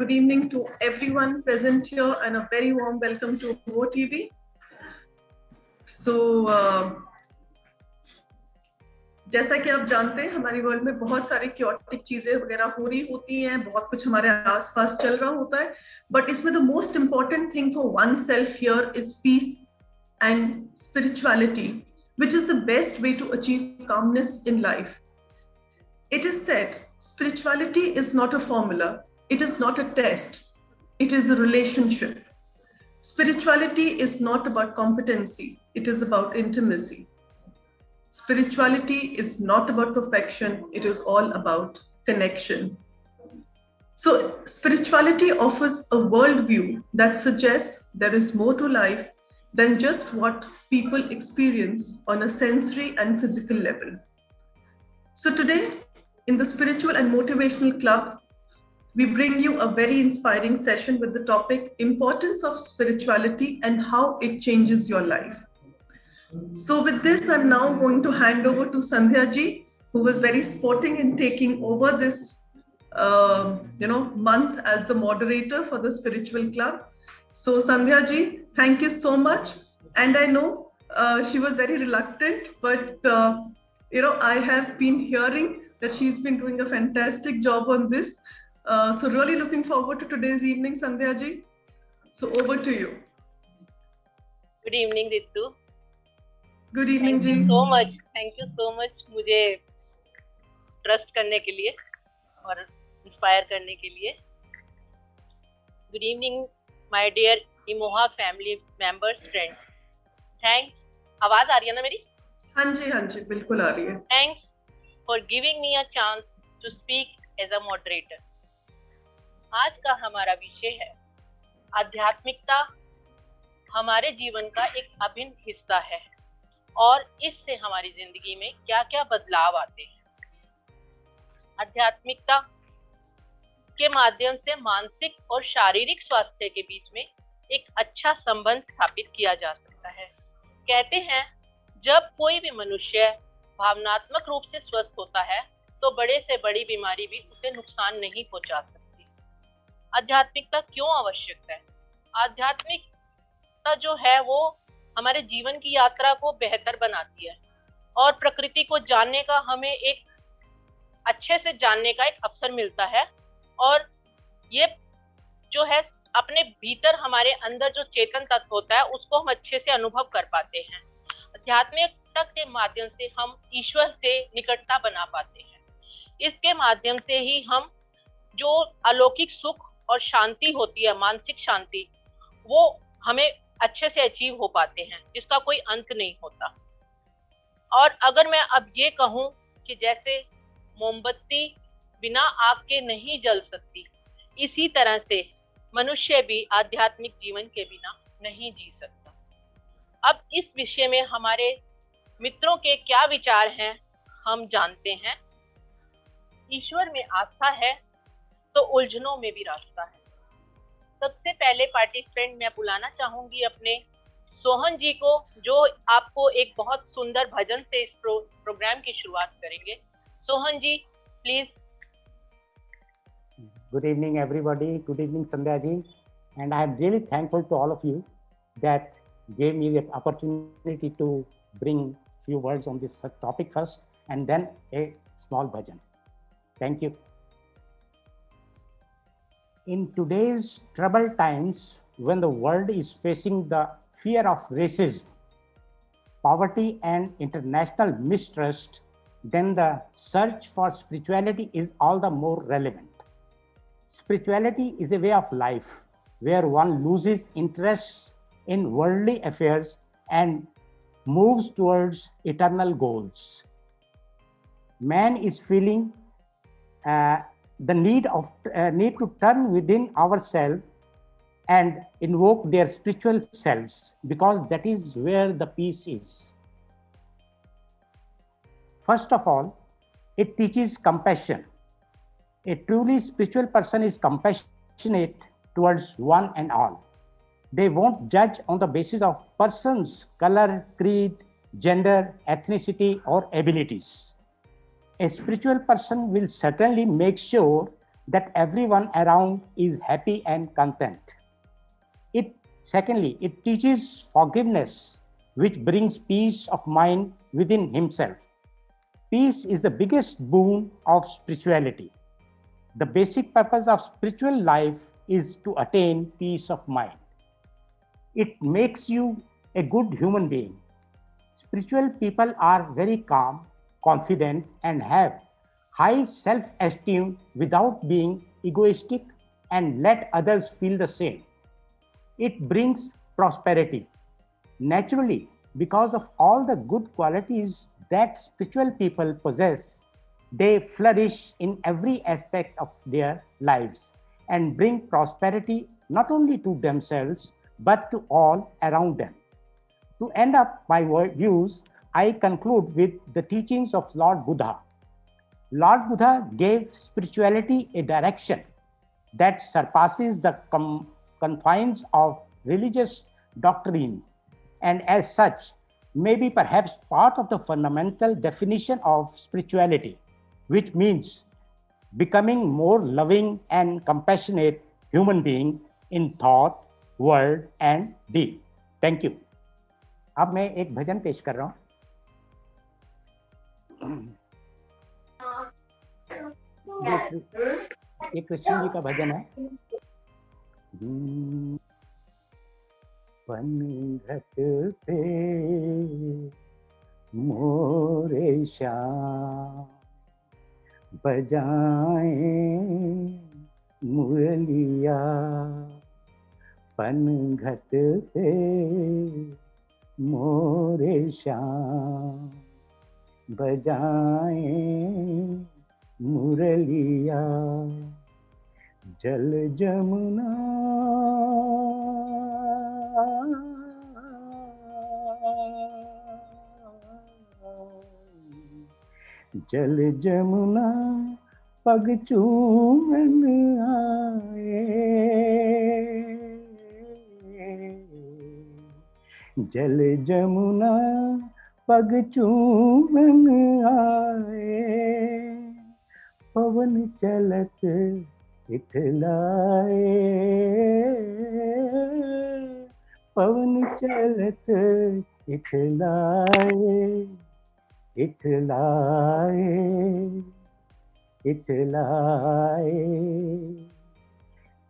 good evening to everyone present here and a very warm welcome to Mo TV. So, जैसा कि आप जानते हैं हमारी वर्ल्ड में बहुत सारी क्योटिक चीजें वगैरह हो रही होती हैं, बहुत कुछ हमारे आसपास चल रहा होता है, बट इसमें the most important thing for one self here is peace and spirituality, which is the best way to achieve calmness in life. It is said, spirituality is not a formula, it is not a test, it is a relationship. Spirituality is not about competency, it is about intimacy. Spirituality is not about perfection, it is all about connection. So, spirituality offers a worldview that suggests there is more to life than just what people experience on a sensory and physical level. So today, in the Spiritual and Motivational Club, we bring you a very inspiring session with the topic Importance of Spirituality and How It Changes Your Life. So with this, I'm now going to hand over to Sandhya ji, who was very sporting in taking over this month as the moderator for the Spiritual Club. So Sandhya ji, thank you so much. And I know she was very reluctant, but I have been hearing that she's been doing a fantastic job on this. So really looking forward to today's evening, Sandhya ji. So over to you. Good evening, Ritu. Good evening ji. Thank you so much मुझे trust करने के लिए और inspire करने के लिए. Good evening, my dear Imoha family members, friends. Thanks. आवाज आ रही है ना मेरी? हाँ जी, बिल्कुल आ रही है. Thanks for giving me a chance to speak as a moderator. आज का हमारा विषय है आध्यात्मिकता हमारे जीवन का एक अभिन्न हिस्सा है और इससे हमारी जिंदगी में क्या-क्या बदलाव आते हैं. आध्यात्मिकता के माध्यम से मानसिक और शारीरिक स्वास्थ्य के बीच में एक अच्छा संबंध स्थापित किया जा सकता है. कहते हैं जब कोई भी मनुष्य भावनात्मक रूप से स्वस्थ होता है तो बड़े से बड़ी बीमारी भी उसे नुकसान नहीं पहुंचा सकती. आध्यात्मिकता क्यों आवश्यक है? आध्यात्मिकता जो है वो हमारे जीवन की यात्रा को बेहतर बनाती है और प्रकृति को जानने का हमें एक अच्छे से जानने का एक अवसर मिलता है और ये जो है अपने भीतर हमारे अंदर जो चेतन तत्व होता है उसको हम अच्छे से अनुभव कर पाते हैं. आध्यात्मिकता के माध्यम से हम ईश्वर से निकटता बना पाते हैं. इसके माध्यम से ही हम जो अलौकिक सुख और शांति होती है, मानसिक शांति, वो हमें अच्छे से अचीव हो पाते हैं जिसका कोई अंत नहीं होता. और अगर मैं अब ये कहूँ कि जैसे मोमबत्ती बिना आग के नहीं जल सकती, इसी तरह से मनुष्य भी आध्यात्मिक जीवन के बिना नहीं जी सकता. अब इस विषय में हमारे मित्रों के क्या विचार हैं हम जानते हैं. ईश्वर में आस्था है तो उलझनों में भी रास्ता है. सबसे पहले पार्टिसिपेंट मैं बुलाना चाहूंगी अपने सोहन जी को, जो आपको एक बहुत सुंदर भजन से इस प्रोग्राम की शुरुआत करेंगे. सोहन जी, please. Good evening, everybody. Good evening, Sandhya ji. And I am really thankful to all of you that gave me the opportunity to bring few words on this topic first, and then a small bhajan. Thank you. In today's troubled times, when the world is facing the fear of racism, poverty, and international mistrust, then the search for spirituality is all the more relevant. Spirituality is a way of life where one loses interest in worldly affairs and moves towards eternal goals. Man is feeling the need to turn within ourselves and invoke their spiritual selves, because that is where the peace is. First of all, it teaches compassion. A truly spiritual person is compassionate towards one and all. They won't judge on the basis of person's color, creed, gender, ethnicity, or abilities. A spiritual person will certainly make sure that everyone around is happy and content. Secondly, it teaches forgiveness, which brings peace of mind within himself. Peace is the biggest boon of spirituality. The basic purpose of spiritual life is to attain peace of mind. It makes you a good human being. Spiritual people are very calm, confident, and have high self-esteem without being egoistic and let others feel the same. It brings prosperity. Naturally, because of all the good qualities that spiritual people possess, they flourish in every aspect of their lives and bring prosperity not only to themselves, but to all around them. To end up my views, I conclude with the teachings of Lord Buddha. Lord Buddha gave spirituality a direction that surpasses the confines of religious doctrine, and as such may be perhaps part of the fundamental definition of spirituality, which means becoming more loving and compassionate human being in thought, word and deed. Thank you. अब मैं एक भजन पेश कर रहा हूं. ये कृष्ण जी का भजन है. पनघट पे मोरे श्याम बजाएं मुरलिया. पनघट पे मोरे श्याम बजाएं मुरलिया. जल जमुना जल जमुना पग चूमन आए. जल जमुना पग चूमन आए. पवन चलत इठलाए. पवन चलत इठलाए. इठलाए इठलाए.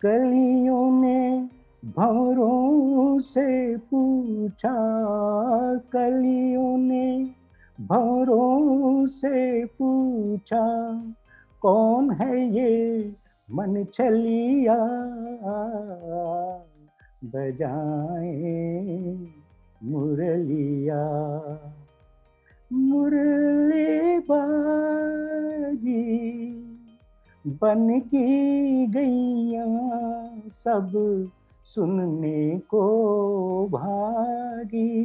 कलियों ने भंवरों से पूछा. कलियों ने भंवरों से पूछा. कौन है ये मन छलिया. बजाएं मुरलिया. मुरली बाजी बन की गैया सब सुनने को भागी.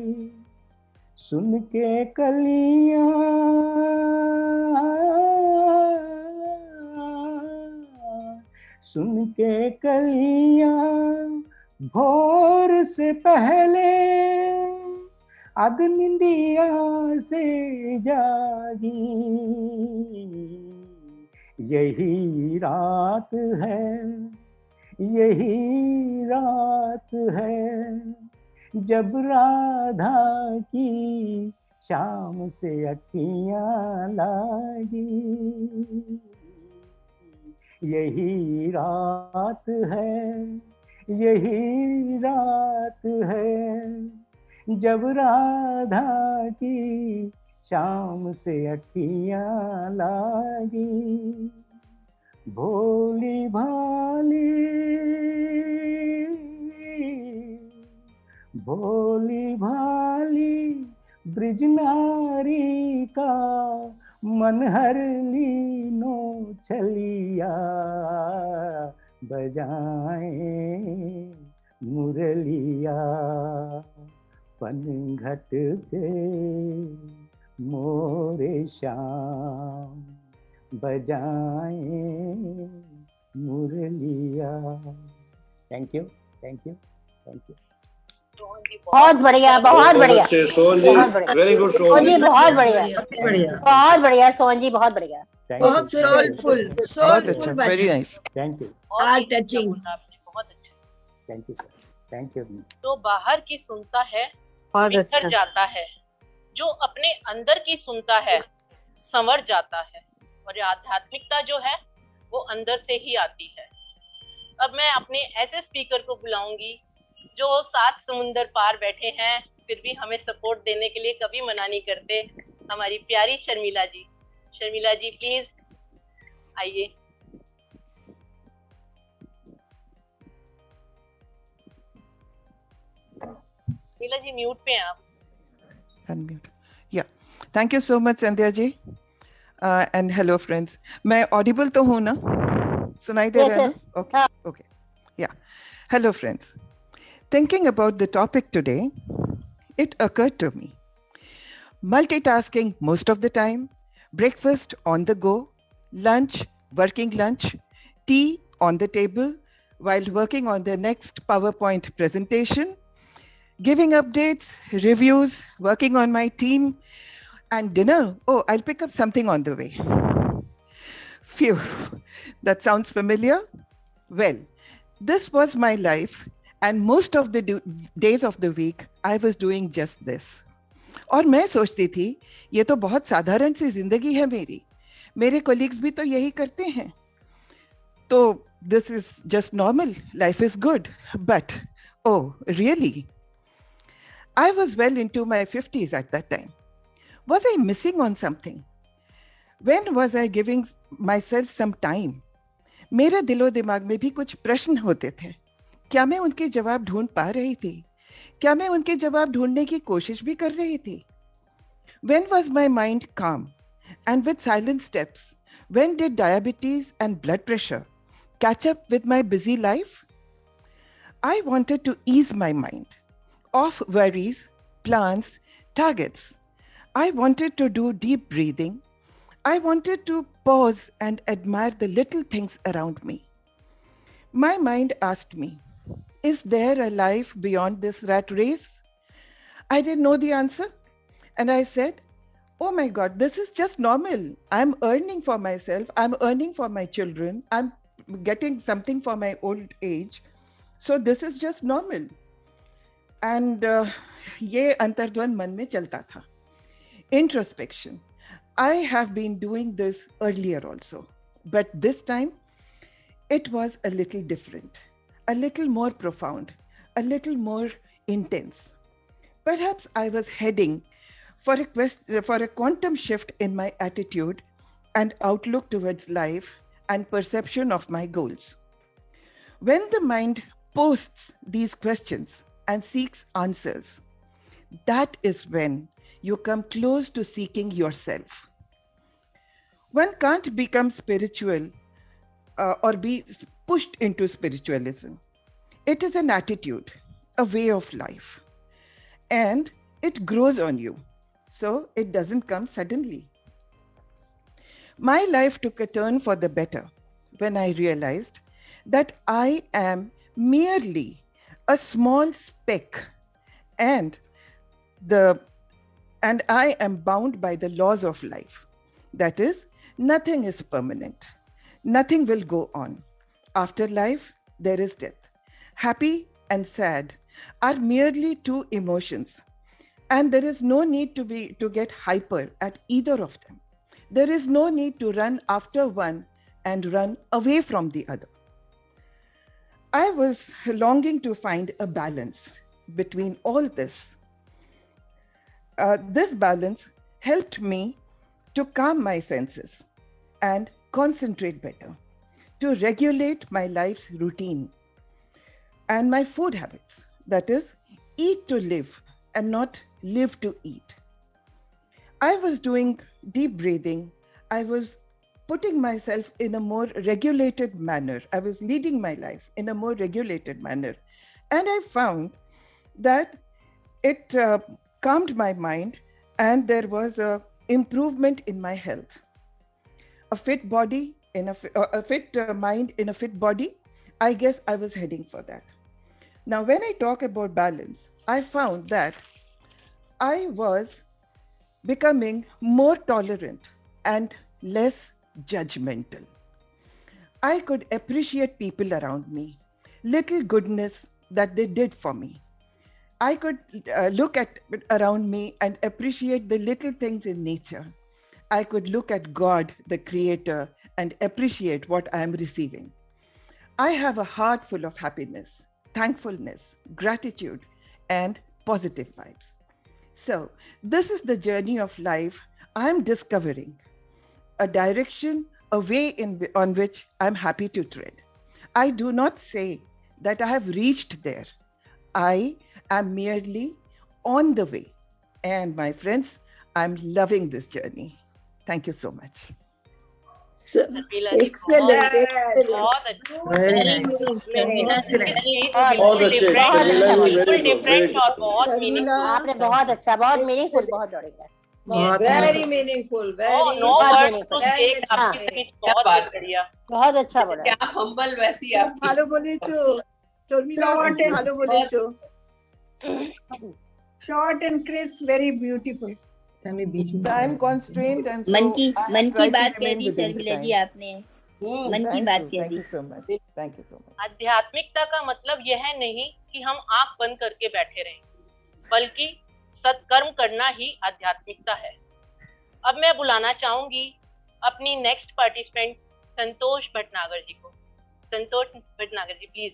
सुन के कलियां सुन के कलियां भोर से पहले अध निंदिया से जागी. यही रात है. यही रात है जब राधा की शाम से अखियां लागी. यही रात है. यही रात है जब राधा की शाम से अखियां लागी. भोली भाली भोली भाली ब्रिज नारी का मन हर लीनो छलिया. बजाएं मुरलिया. पनघट पे मोरे श्याम बजाएं मुरलिया. Thank you. Thank you. Thank you. बहुत बढ़िया. बहुत बढ़िया सोहन जी. Very good Sohan ji. बहुत बढ़िया. बहुत बढ़िया सोहन जी. बहुत बढ़िया. Thank बहुत you. soulful, बहुत soulful अच्छा. Very bhajan. nice. Thank you. बहुत Heart ही अच्छा touching. बोला आपने, बहुत अच्छा. Thank you, sir. Thank you. जो बाहर की सुनता है बहुत बिखर अच्छा. जाता है, जो अपने अंदर की सुनता है संवर जाता है. और ये आध्यात्मिकता जो है वो अंदर से ही आती है. अब मैं अपने ऐसे स्पीकर को बुलाऊंगी जो 7 समुंदर पार बैठे हैं फिर भी हमें सपोर्ट देने के लिए कभी मना नहीं करते. हमारी प्यारी शर्मिला जी. शर्मिला जी प्लीज आइए. शर्मिला जी म्यूट पे हैं आप. Unmute. Yeah. Thank you so much, Sandhya ji. And hello, friends. मैं audible तो हूँ ना? सुनाई दे Yes, रहा है yes. ना? Okay. Okay. Yeah. Hello, friends. Thinking about the topic today, it occurred to me. Multitasking most of the time, breakfast on the go, lunch, working lunch, tea on the table while working on the next PowerPoint presentation, giving updates, reviews, working on my team, and dinner. Oh, I'll pick up something on the way. Phew, that sounds familiar? Well, this was my life, and most of the days of the week, I was doing just this. और मैं सोचती थी ये तो बहुत साधारण सी जिंदगी है मेरे कोलीग्स भी तो यही करते हैं, तो this is just normal, life is good. But oh, really? I was well into my 50s at that time. Was I missing on something? When was I giving myself some time? मेरे दिलो दिमाग में भी कुछ प्रश्न होते थे. क्या मैं उनके जवाब ढूंढ पा रही थी? क्या मैं उनके जवाब ढूंढने की कोशिश भी कर रही थी? When was my mind calm and with silent steps? When did diabetes and blood pressure catch up with my busy life? I wanted to ease my mind of worries, plans, targets. I wanted to do deep breathing. I wanted to pause and admire the little things around me. My mind asked me, is there a life beyond this rat race? I didn't know the answer. And I said, oh my God, this is just normal. I'm earning for myself. I'm earning for my children. I'm getting something for my old age. So this is just normal. And ये अंतर्द्वंद मन में चलता था. Introspection. I have been doing this earlier also, but this time it was a little different, a little more profound, a little more intense. Perhaps I was heading for a quantum shift in my attitude and outlook towards life and perception of my goals. When the mind posts these questions and seeks answers, that is when you come close to seeking yourself. One can't become spiritual or be pushed into spiritualism. It is an attitude, a way of life, and it grows on you. So it doesn't come suddenly. My life took a turn for the better when I realized that I am merely a small speck and I am bound by the laws of life. That is, nothing is permanent. Nothing will go on. After life, there is death. Happy and sad are merely two emotions, and there is no need to get hyper at either of them. There is no need to run after one and run away from the other. I was longing to find a balance between all this. This balance helped me to calm my senses and concentrate better, to regulate my life's routine and my food habits. That is, eat to live and not live to eat. I was doing deep breathing. I was putting myself in a more regulated manner. I was leading my life in a more regulated manner. And I found that it calmed my mind and there was an improvement in my health. A fit body, a fit mind in a fit body, I guess I was heading for that. Now, when I talk about balance, I found that I was becoming more tolerant and less judgmental. I could appreciate people around me, little goodness that they did for me. I could look at around me and appreciate the little things in nature. I could look at God, the Creator, and appreciate what I am receiving. I have a heart full of happiness, thankfulness, gratitude, and positive vibes. So, this is the journey of life I'm discovering, a direction, a way on which I'm happy to tread. I do not say that I have reached there. I am merely on the way. And my friends, I'm loving this journey. Thank you so much. So, excellent, आपने बहुत अच्छा, बहुत meaningful, बहुत बढ़िया, very meaningful, बहुत अच्छा बोला। आप हम्बल वैसी आप ভালো বলেছো শর্মিলা, ভালো বলেছো। Short and crisp, very beautiful. Time constraint and so मन की बात कह दी शर्मिला जी आपने, मन की बात कह दी। Thank you so much. Thank you so much. आध्यात्मिकता का मतलब यह नहीं कि हम आंख बंद करके बैठे रहें, बल्कि सत्कर्म करना ही आध्यात्मिकता है। अब मैं बुलाना चाहूंगी अपनी नेक्स्ट पार्टिसिपेंट संतोष भटनागर जी को। Santosh Bhatnagar ji please.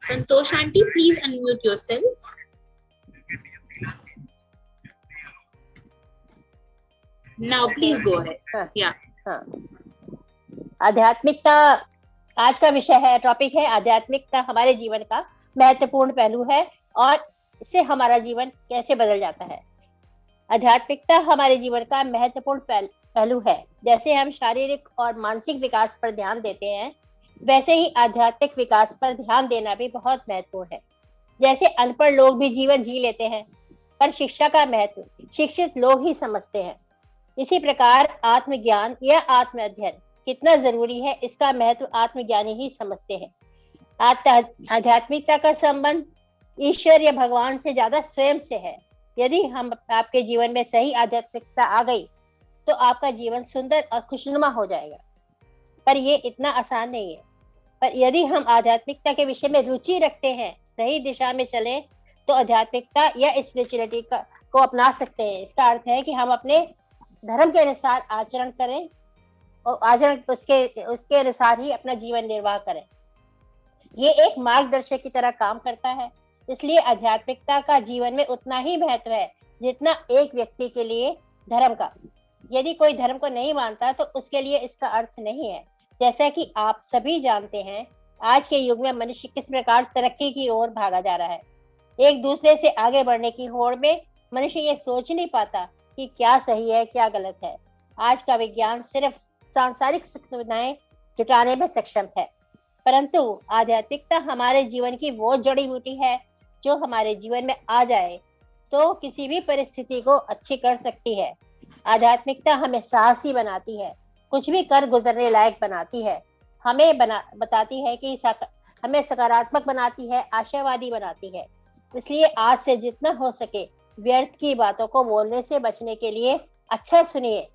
Santosh aunty please unmute yourself. Now please go ahead. या आध्यात्मिकता आज का विषय है, टॉपिक है आध्यात्मिकता हमारे जीवन का महत्वपूर्ण पहलू है और इससे हमारा जीवन कैसे बदल जाता है। आध्यात्मिकता हमारे जीवन का महत्वपूर्ण पहलू है। जैसे हम शारीरिक और मानसिक विकास पर ध्यान देते हैं, वैसे ही आध्यात्मिक विकास पर ध्यान देना भी बहुत महत्वपूर्ण है। जैसे अनपढ़ लोग भी जीवन जी लेते हैं, पर शिक्षा का महत्व शिक्षित लोग ही समझते हैं। इसी प्रकार आत्मज्ञान या आत्म अध्ययन कितना जरूरी है, इसका महत्व आत्मज्ञानी ही समझते हैं। आध्यात्मिकता का संबंध ईश्वर या भगवान से ज्यादा स्वयं से है। यदि हम आपके जीवन में सही आध्यात्मिकता आ गई तो आपका जीवन सुंदर और खुशनुमा हो जाएगा, पर ये इतना आसान नहीं है। पर यदि हम आध्यात्मिकता के विषय में रुचि रखते हैं, सही दिशा में चलें, तो आध्यात्मिकता या स्पिरिचुअलिटी को अपना सकते हैं। इसका अर्थ है कि हम अपने धर्म के अनुसार आचरण करें और आचरण उसके अनुसार ही अपना जीवन निर्वाह करें। ये एक मार्गदर्शक की तरह काम करता है। इसलिए आध्यात्मिकता का जीवन में उतना ही महत्व है जितना एक व्यक्ति के लिए धर्म का। यदि कोई धर्म को नहीं मानता तो उसके लिए इसका अर्थ नहीं है। जैसा कि आप सभी जानते हैं, आज के युग में मनुष्य किस प्रकार तरक्की की ओर भागा जा रहा है। एक दूसरे से आगे बढ़ने की होड़ में मनुष्य ये सोच नहीं पाता कि क्या सही है, क्या गलत है। आज का विज्ञान सिर्फ सांसारिक सुख सुविधाएं जुटाने में सक्षम है, परंतु आध्यात्मिकता हमारे जीवन की वो जड़ी बूटी है जो हमारे जीवन में आ जाए तो किसी भी परिस्थिति को अच्छी कर सकती है। आध्यात्मिकता हमें साहसी बनाती है, कुछ भी कर गुजरने लायक बनाती है, हमें बताती है कि हमें सकारात्मक बनाती है, आशावादी बनाती है। इसलिए आज से जितना हो सके व्यर्थ की बातों को बोलने से बचने के लिए अच्छा सुनिए।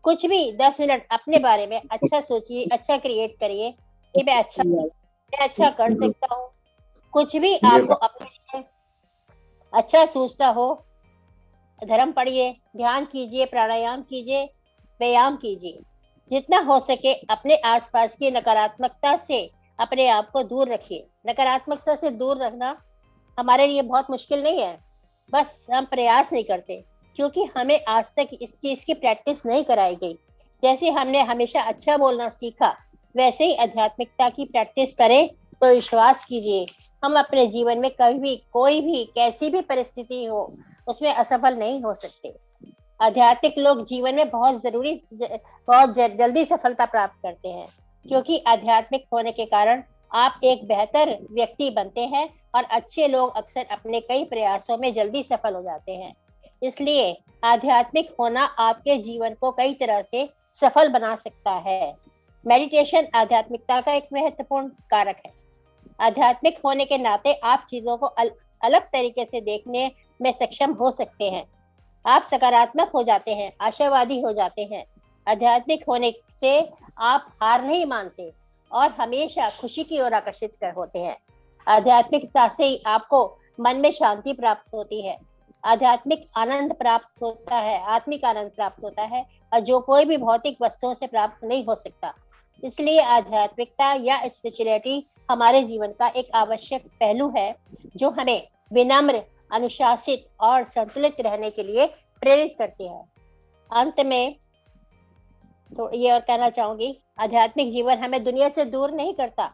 कुछ भी 10 मिनट अपने बारे में अच्छा सोचिए, अच्छा क्रिएट करिए कि मैं अच्छा कर सकता हूँ। कुछ भी आपको अपने लिए अच्छा सोचता हो, धर्म पढ़िए, ध्यान कीजिए, प्राणायाम कीजिए, व्यायाम कीजिए। जितना हो सके अपने आसपास की नकारात्मकता से अपने आप को दूर रखिए। नकारात्मकता से दूर रखना हमारे लिए बहुत मुश्किल नहीं है, बस हम प्रयास नहीं करते क्योंकि हमें आज तक इस चीज की प्रैक्टिस नहीं कराई गई। जैसे हमने हमेशा अच्छा बोलना सीखा, वैसे ही आध्यात्मिकता की प्रैक्टिस करें तो विश्वास कीजिए हम अपने जीवन में कभी भी, कोई भी, कैसी भी परिस्थिति हो, उसमें असफल नहीं हो सकते। आध्यात्मिक लोग जीवन में बहुत जल्दी सफलता प्राप्त करते हैं क्योंकि आध्यात्मिक होने के कारण आप एक बेहतर व्यक्ति बनते हैं और अच्छे लोग अक्सर अपने कई प्रयासों में जल्दी सफल हो जाते हैं। इसलिए आध्यात्मिक होना आपके जीवन को कई तरह से सफल बना सकता है। मेडिटेशन आध्यात्मिकता का एक महत्वपूर्ण कारक है। आध्यात्मिक होने के नाते आप चीजों को अलग तरीके से देखने में सक्षम हो सकते हैं। आप सकारात्मक हो जाते हैं, आशावादी हो जाते हैं। आध्यात्मिक होने से आप हार नहीं मानते और हमेशा खुशी की ओर आकर्षित होते हैं। आध्यात्मिकता से आपको मन में शांति प्राप्त होती है, आध्यात्मिक आनंद प्राप्त होता है, आत्मिक आनंद प्राप्त होता है, और जो कोई भी भौतिक वस्तुओं से प्राप्त नहीं हो सकता। इसलिए आध्यात्मिकता या स्पिरिचुअलिटी हमारे जीवन का एक आवश्यक पहलू है जो हमें विनम्र, अनुशासित और संतुलित रहने के लिए प्रेरित करती है। अंत में तो ये और कहना चाहूंगी, आध्यात्मिक जीवन हमें दुनिया से दूर नहीं करता,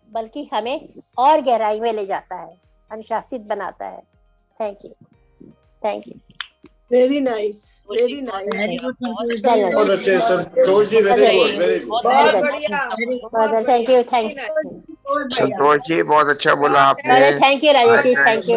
बल्कि हमें और गहराई में ले जाता है, अनुशासित बनाता है। Thank you, thank you. Very nice, very nice, बहुत अच्छे Santosh ji, very good, very good, बहुत बढ़िया, thank you, thank you Santosh ji, बहुत अच्छा बोला आपने। Thank you Rajesh ji, thank you,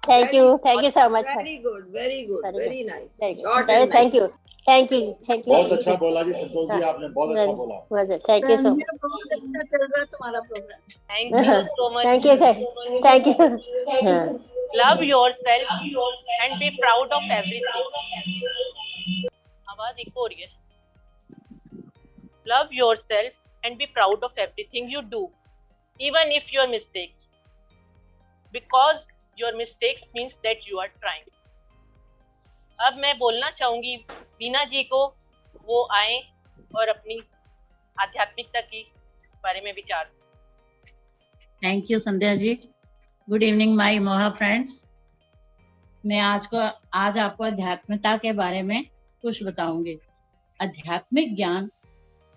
thank you, thank you so much. Very good, very good, very nice, thank you, thank you, thank you, thank you. बहुत अच्छा बोला जी संतोष जी, आपने बहुत अच्छा बोला। थैंक यू सो मच, बहुत अच्छा चल रहा है तुम्हारा programme. Thank you so much. Thank you, thank you. Love yourself and be proud of everything. आवाज इको हो रही है। Love yourself and be proud of everything you do, even if your mistakes, because your mistakes means that you are trying. अब मैं बोलना चाहूंगी वीना जी को, वो आए और अपनी आध्यात्मिकता की बारे में विचार। Thank you Sandhya ji. Good evening my Moha friends. मैं आज आपको अध्यात्मिकता के बारे में कुछ बताऊंगी। आध्यात्मिक ज्ञान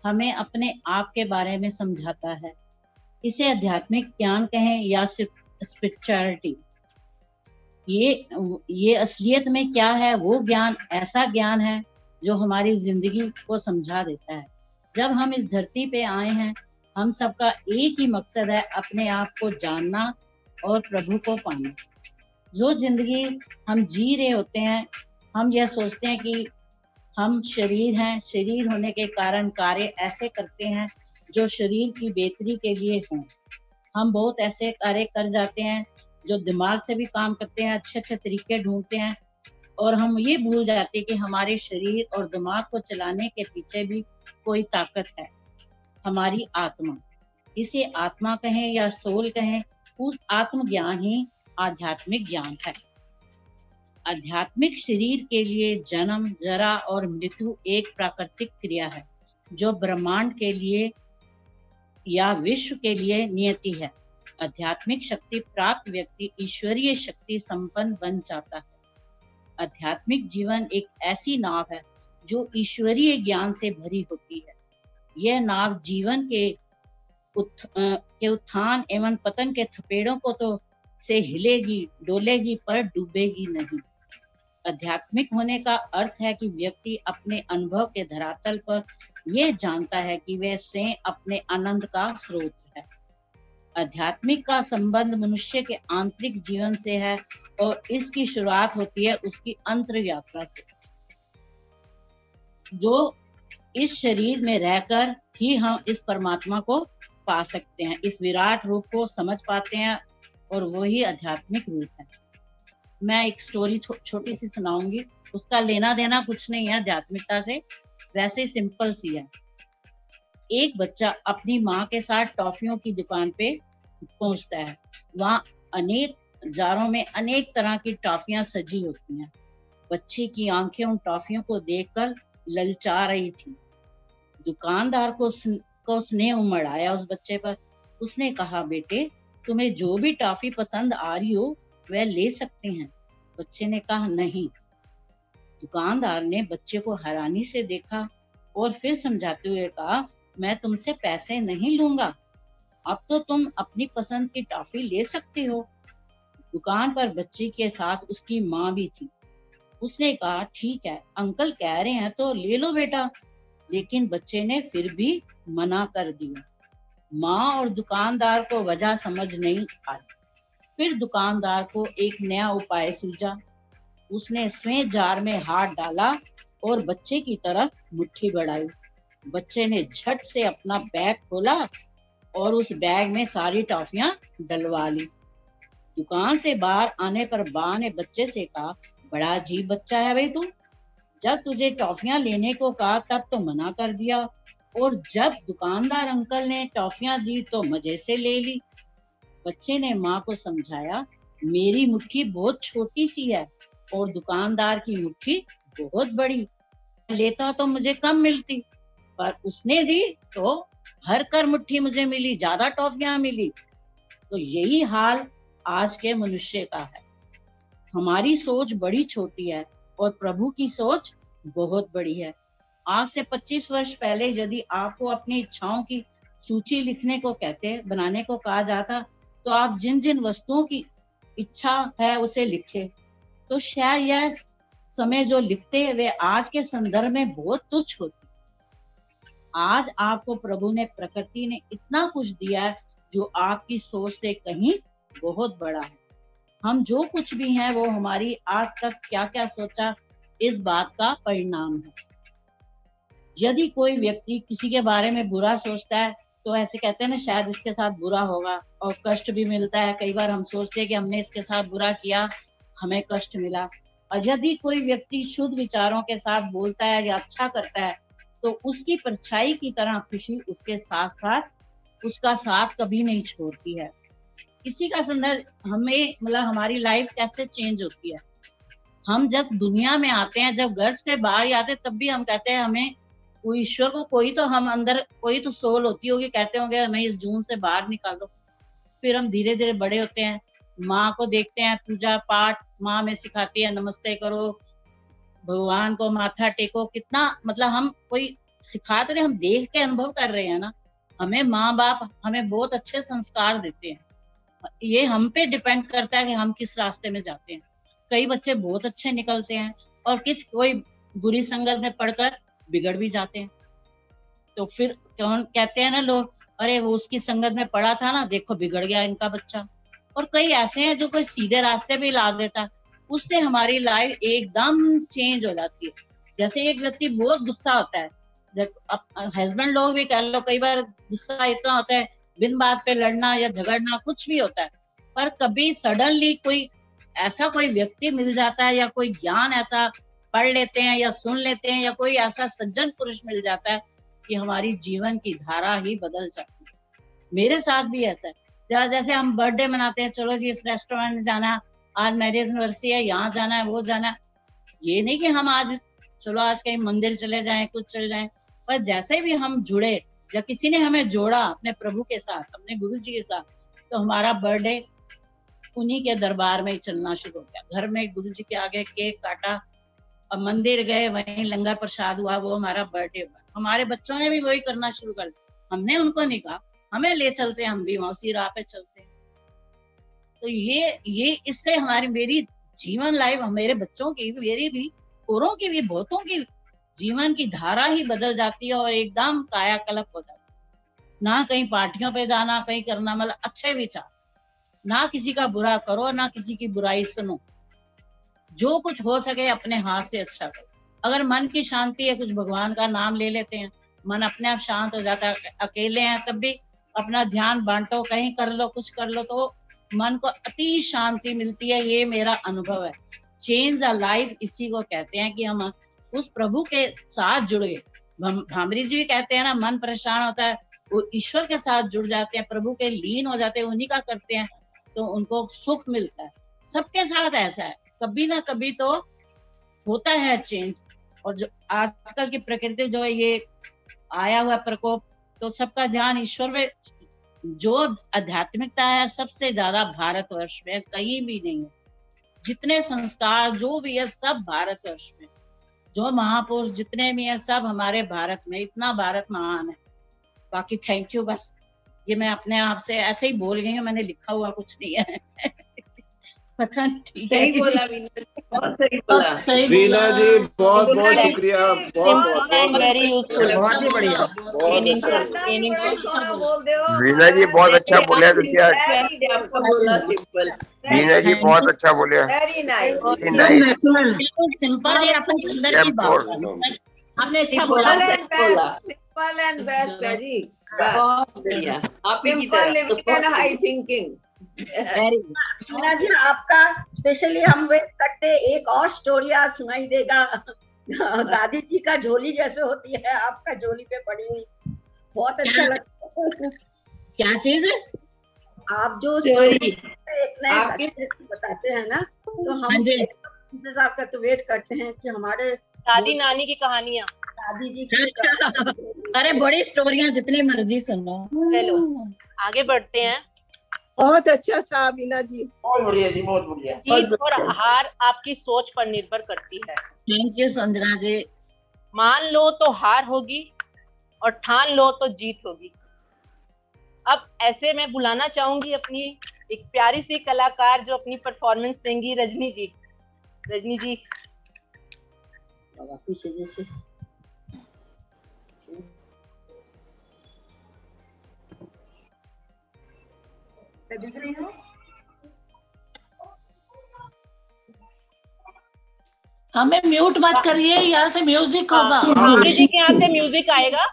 हमें अपने आप के बारे में समझाता है। इसे आध्यात्मिक ज्ञान कहें या सिर्फ स्पिरिचुअलिटी, ये असलियत में क्या है? वो ज्ञान ऐसा ज्ञान है जो हमारी जिंदगी को समझा देता है। जब हम इस धरती पे आए हैं, हम सबका एक ही मकसद है, अपने आप को जानना और प्रभु को पाना। जो जिंदगी हम जी रहे होते हैं, हम यह सोचते हैं कि हम शरीर हैं, शरीर होने के कारण कार्य ऐसे करते हैं जो शरीर की बेहतरी के लिए हों। हम बहुत ऐसे कार्य कर जाते हैं जो दिमाग से भी काम करते हैं, अच्छे अच्छे तरीके ढूंढते हैं, और हम ये भूल जाते हैं कि हमारे शरीर और दिमाग को चलाने के पीछे भी कोई ताकत है, हमारी आत्मा। इसे आत्मा कहें या सोल कहें, उस आत्मज्ञान ही आध्यात्मिक ज्ञान है। आध्यात्मिक शरीर के लिए जन्म, जरा और मृत्यु एक प्राकृतिक क्रिया है जो ब्रह्मांड के लिए या विश्व के लिए नियति है। आध्यात्मिक शक्ति प्राप्त व्यक्ति ईश्वरीय शक्ति संपन्न बन जाता है। आध्यात्मिक जीवन एक ऐसी नाव है जो ईश्वरीय ज्ञान से भरी होती है। यह नाव जीवन के उत्थान एवं पतन के थपेड़ों को तो से हिलेगी, डोलेगी, पर डूबेगी नहीं। आध्यात्मिक होने का अर्थ है कि व्यक्ति अपने अनुभव के धरातल पर यह जानता है कि वह स्वयं अपने आनंद का स्रोत है। आध्यात्मिक का संबंध मनुष्य के आंतरिक जीवन से है और इसकी शुरुआत होती है उसकी अंतर यात्रा से, जो इस शरीर में रहकर ही हम इस परमात्मा को पा सकते हैं, इस विराट रूप को समझ पाते हैं, और वही आध्यात्मिक रूप है। मैं एक स्टोरी छोटी सी सुनाऊंगी, उसका लेना देना कुछ नहीं है आध्यात्मिकता से, वैसे सिंपल सी है। एक बच्चा अपनी माँ के साथ टॉफियों की दुकान पे पहुंचता है। वहाँ अनेक जारों में अनेक तरह की टॉफियां सजी होती हैं। बच्चे की आंखें उन टॉफियों को देखकर ललचा रही थी। दुकानदार को स्नेह उमड़ आया उस बच्चे पर। उसने कहा, बेटे, तुम्हें जो भी टॉफी पसंद आ रही हो वह ले सकते हैं। बच्चे ने कहा, नहीं। दुकानदार ने बच्चे को हैरानी से देखा और फिर समझाते हुए कहा, मैं तुमसे पैसे नहीं लूंगा, अब तो तुम अपनी पसंद की टॉफी ले सकती हो। दुकान पर बच्चे के साथ उसकी माँ भी थी। उसने कहा, ठीक है, अंकल कह रहे हैं तो ले लो बेटा। लेकिन बच्चे ने फिर भी मना कर दिया। माँ और दुकानदार को वजह समझ नहीं आई। फिर दुकानदार को एक नया उपाय सूझा। उसने स्वयं जार में हाथ डाला और बच्चे की तरफ मुट्ठी बढ़ाई। बच्चे ने झट से अपना बैग खोला और उस बैग में सारी टॉफियां डलवा ली। दुकान से बाहर आने पर बा ने बच्चे से कहा, बड़ा अजीब बच्चा है भाई तू, जब तुझे टॉफियां लेने को कहा तब तो मना कर दिया, और जब दुकानदार अंकल ने टॉफियां दी तो मजे से ले ली। बच्चे ने माँ को समझाया, मेरी मुट्ठी बहुत छोटी सी है और दुकानदार की मुट्ठी बहुत बड़ी, लेता तो मुझे कम मिलती, पर उसने दी तो भर कर मुट्ठी मुझे मिली, ज्यादा टॉफियां मिली। तो यही हाल आज के मनुष्य का है। हमारी सोच बड़ी छोटी है और प्रभु की सोच बहुत बड़ी है। आज से 25 वर्ष पहले यदि आपको अपनी इच्छाओं की सूची लिखने को बनाने को कहा जाता, तो आप जिन जिन वस्तुओं की इच्छा है उसे लिखे, तो शायद यह समय जो लिखते वे आज के संदर्भ में बहुत तुच्छ होती। आज आपको प्रभु ने, प्रकृति ने इतना कुछ दिया है जो आपकी सोच से कहीं बहुत बड़ा है। हम जो कुछ भी हैं वो हमारी आज तक क्या क्या सोचा इस बात का परिणाम है। यदि कोई व्यक्ति किसी के बारे में बुरा सोचता है तो ऐसे कहते हैं ना, शायद इसके साथ बुरा होगा, और कष्ट भी मिलता है। कई बार हम सोचते हैं कि हमने इसके साथ बुरा किया, हमें कष्ट मिला। और यदि कोई व्यक्ति शुद्ध विचारों के साथ बोलता है या अच्छा करता है तो उसकी परछाई की तरह खुशी उसके साथ साथ उसका साथ कभी नहीं छोड़ती है। किसी का संदर्भ हमें, मतलब हमारी लाइफ कैसे चेंज होती है। हम जब दुनिया में आते हैं, जब घर से बाहर आते हैं, तब भी हम कहते हैं हमें वो ईश्वर को, कोई तो हम अंदर, कोई तो सोल होती होगी, कहते होंगे हमें इस जून से बाहर निकालो। फिर हम धीरे धीरे बड़े होते हैं, माँ को देखते हैं, पूजा पाठ माँ हमें सिखाती है, नमस्ते करो, भगवान को माथा टेको। कितना, मतलब हम कोई सिखा तो नहीं, हम देख के अनुभव कर रहे हैं ना। हमें माँ बाप हमें बहुत अच्छे संस्कार देते हैं। ये हम पे डिपेंड करता है कि हम किस रास्ते में जाते हैं। कई बच्चे बहुत अच्छे निकलते हैं और कोई बुरी संगत में पढ़कर बिगड़ भी जाते हैं। तो फिर कौन कहते हैं ना लोग, अरे वो उसकी संगत में पढ़ा था ना, देखो बिगड़ गया इनका बच्चा। और कई ऐसे हैं जो कोई सीधे रास्ते पे ला देता, उससे हमारी लाइफ एकदम चेंज हो जाती है। जैसे एक व्यक्ति बहुत गुस्सा होता है, जब हस्बैंड लोग भी कह लो, कई बार गुस्सा इतना होता है, बिन बात पे लड़ना या झगड़ना कुछ भी होता है, पर कभी सडनली कोई ऐसा कोई व्यक्ति मिल जाता है या कोई ज्ञान ऐसा पढ़ लेते हैं या सुन लेते हैं या कोई ऐसा सज्जन पुरुष मिल जाता है कि हमारी जीवन की धारा ही बदल जाती है। मेरे साथ भी ऐसा है। जैसे हम बर्थडे मनाते हैं, चलो जी इस रेस्टोरेंट में जाना, आज मैरिज एनिवर्सरी है, यहाँ जाना है, वो जाना है। ये नहीं कि हम आज चलो आज कहीं मंदिर चले जाएं, कुछ चले जाएं, पर जैसे भी हम जुड़े या किसी ने हमें जोड़ा अपने प्रभु के साथ, अपने गुरु जी के साथ, तो हमारा बर्थडे उन्हीं के दरबार में ही चलना शुरू हो गया। घर में गुरु जी के आगे केक काटा और मंदिर गए, वहीं लंगर प्रसाद हुआ, वो हमारा बर्थडे हुआ। हमारे बच्चों ने भी वही करना शुरू कर दिया। हमने उनको नहीं कहा, हमें ले चलते, हम भी उसी राह पे चलते हैं। तो ये इससे मेरी जीवन लाइफ, मेरे बच्चों की, मेरी भी, औरों की भी, बहुतों की जीवन की धारा ही बदल जाती है और एकदम कायाकल्प हो जाती है। ना कहीं पार्टियों पे जाना, कहीं करना, मतलब अच्छे विचार, ना किसी का बुरा करो, ना किसी की बुराई सुनो। जो कुछ हो सके अपने हाथ से अच्छा करो। अगर मन की शांति है, कुछ भगवान का नाम ले लेते हैं, मन अपने आप शांत हो जाता है। अकेले हैं तब भी अपना ध्यान बांटो, कहीं कर लो, कुछ कर लो, तो मन को अति शांति मिलती है। ये मेरा अनुभव है। चेंज द लाइफ इसी को कहते हैं कि हम उस प्रभु के साथ जुड़ गए। भामरी जी भी कहते हैं ना, मन परेशान होता है, वो ईश्वर के साथ जुड़ जाते हैं, प्रभु के लीन हो जाते हैं, उन्हीं का करते हैं, तो उनको सुख मिलता है। सबके साथ ऐसा है, कभी ना कभी तो होता है चेंज। और जो आजकल की प्रकृति जो है, ये आया हुआ प्रकोप, तो सबका ध्यान ईश्वर में। जो आध्यात्मिकता है सबसे ज्यादा भारतवर्ष में, कहीं भी नहीं है। जितने संस्कार जो भी है सब भारतवर्ष में, जो महापुरुष जितने भी हैं सब हमारे भारत में। इतना भारत महान है। बाकी थैंक यू। बस ये मैं अपने आप से ऐसे ही बोल गई हूँ, मैंने लिखा हुआ कुछ नहीं है। पता नहीं, ठीक है। सही बोला वीना, बहुत सही बोला वीना जी, बहुत बहुत शुक्रिया, बहुत वेरी यूजफुल, बहुत ही बढ़िया, बहुत अच्छा। वीना जी बहुत अच्छा बोले। वीना जी बहुत अच्छा बोले, वेरी नाइस, बिल्कुल सिंपल है, अपने अंदर की बात हमने अच्छा बोला। सिंपल एंड बेस्ट है जी। बहुत बढ़िया, simple living and high thinking. Meena ji आपका स्पेशली हम वेट करते हैं, एक और स्टोरी आज सुनाई देगा। दादी जी का झोली जैसे होती है, आपका झोली पे पड़ी हुई, बहुत अच्छा लगता है। क्या चीज है? आप जो स्टोरी एक नए बताते हैं ना, तो हम इंतजार करके वेट करते हैं कि हमारे दादी नानी की कहानियां, दादी जी की। अरे बड़ी स्टोरियां जितनी मर्जी सुनो। चलो आगे बढ़ते हैं। बहुत अच्छा था मीना जी, बहुत बढ़िया जी, बहुत बढ़िया। जीत और हार आपकी सोच पर निर्भर करती है। Thank you Sanjana ji. मान लो तो हार होगी और ठान लो तो जीत होगी। अब ऐसे मैं बुलाना चाहूंगी अपनी एक प्यारी सी कलाकार जो अपनी परफॉर्मेंस देंगी, रजनी जी। रजनी जी दिख रही हो? हमें म्यूट मत करिए, यहाँ से म्यूजिक होगा। भामरी जी के यहाँ से म्यूजिक आएगा।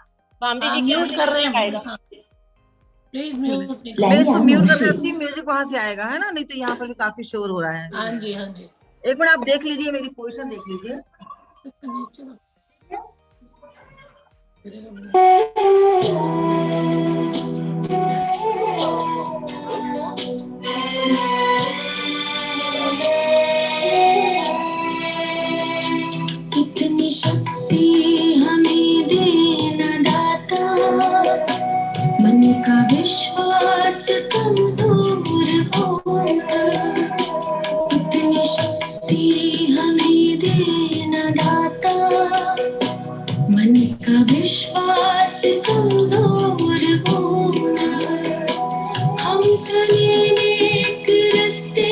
भामरी जी म्यूट कर रहे हैं, प्लीज म्यूट। मैं इसको म्यूट कर देती हूँ, म्यूजिक वहां से आएगा, है ना? नहीं तो यहाँ पर भी काफी शोर हो रहा है। हाँ जी, हाँ जी। एक मिनट आप देख लीजिए, मेरी पोजीशन देख लीजिए। कितनी शक्ति हमें देना दाता, मन का विश्वास कमजोर होता। कितनी शक्ति हमें देना दाता, मन का विश्वास कमजोर होना। हम चले एक रास्ते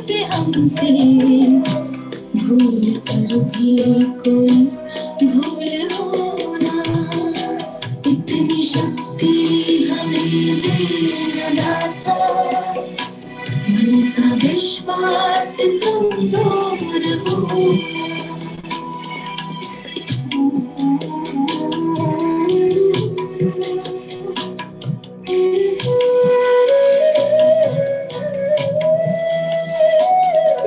पे, हमसे भूल कर भी कोई भूल होना। इतनी शक्ति हमें देना दाता, मन का विश्वास कमजोर होना।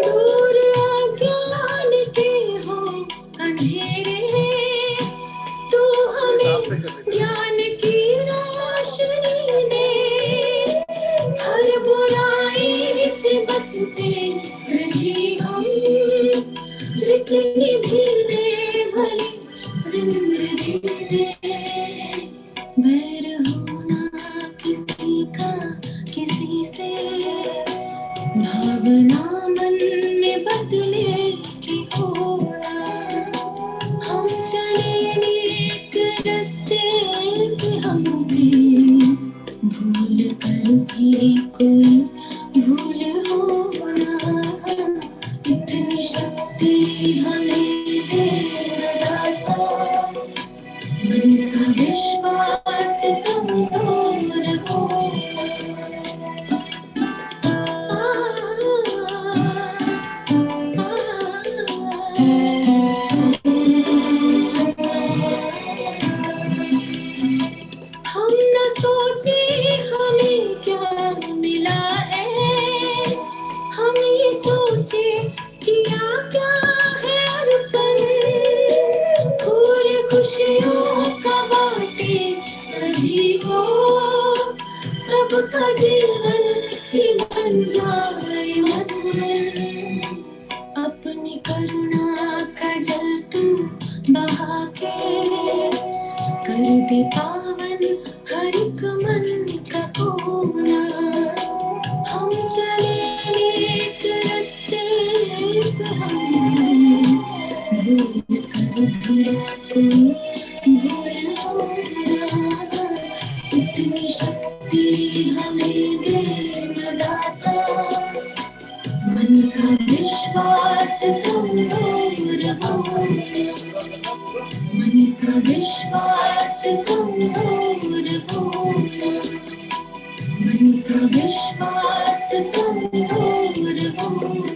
दूर अज्ञान के हो अंधेरे, तू हमें ज्ञान की रोशनी दे। हर बुराई से बचते रहे हम, जितनी भी दे भली जिंदगी दे। बैर होना किसी का किसी से, भावना मन में बदले की होना। हम चले एक रास्ते पे, हमसे भूल कर भी कोई भूल होना। इतनी शक्ति हमें देना दाता, मन का विश्वास कमजोर होना। हम न सोचे हमें क्या मिला है, हम ये सोचे किया क्या है अर्पण। फूल खुशियों का बांटे सभी को, सबका जीवन ही बन जाए मधुर। अपनी करुणा का जल तू बहा के, कर दे पावन हर एक मन का कोना। हम चले एक रास्ते पे, हमसे भूल कर भी कोई भूल होना। इतनी शक्ति हमें देना दाता, मन का विश्वास कमजोर होना। मन का विश्वास कमजोर होना। मन का विश्वास कमजोर होना।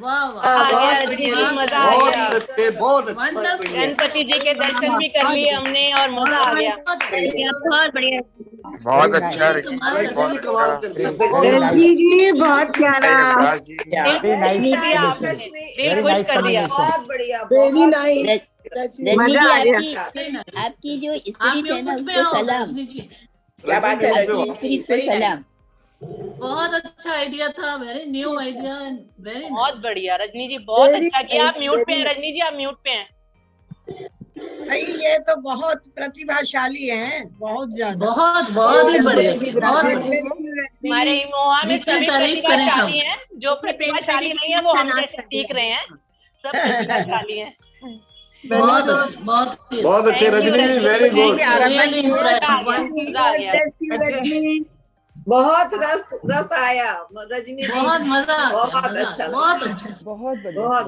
वाह मजा आ गया। बहुत गणपति जी के दर्शन भी कर लिए हमने और मजा आ गया। बहुत बढ़िया। बहुत अच्छा रजनी जी बहुत प्यारा, दिल खुश कर दिया। बहुत बढ़िया, वेरी नाइस, मजा आ गया। आपकी जो स्पिरिट है ना उसको सलाम। क्या बात है, स्पिरिट को सलाम। बहुत अच्छा आइडिया था, वेरी न्यू आइडिया, वेरी बहुत बढ़िया रजनी जी, बहुत अच्छा किया। आप म्यूट पे हैं रजनी जी, आप म्यूट पे हैं। भाई ये तो बहुत प्रतिभाशाली हैं, बहुत ज्यादा, बहुत ही बढ़िया, बहुत हमारे इमोहा में सभी प्रतिभाशाली हैं, जो प्रतिभाशाली नहीं है वो हम जैसे सीख रहे हैं, सब प्रतिभाशाली हैं। बहुत अच्छे रजनी जी, वेरी गुड। बहुत रस आया रजनी, बहुत मजा, बहुत अच्छा, बहुत अच्छा, बहुत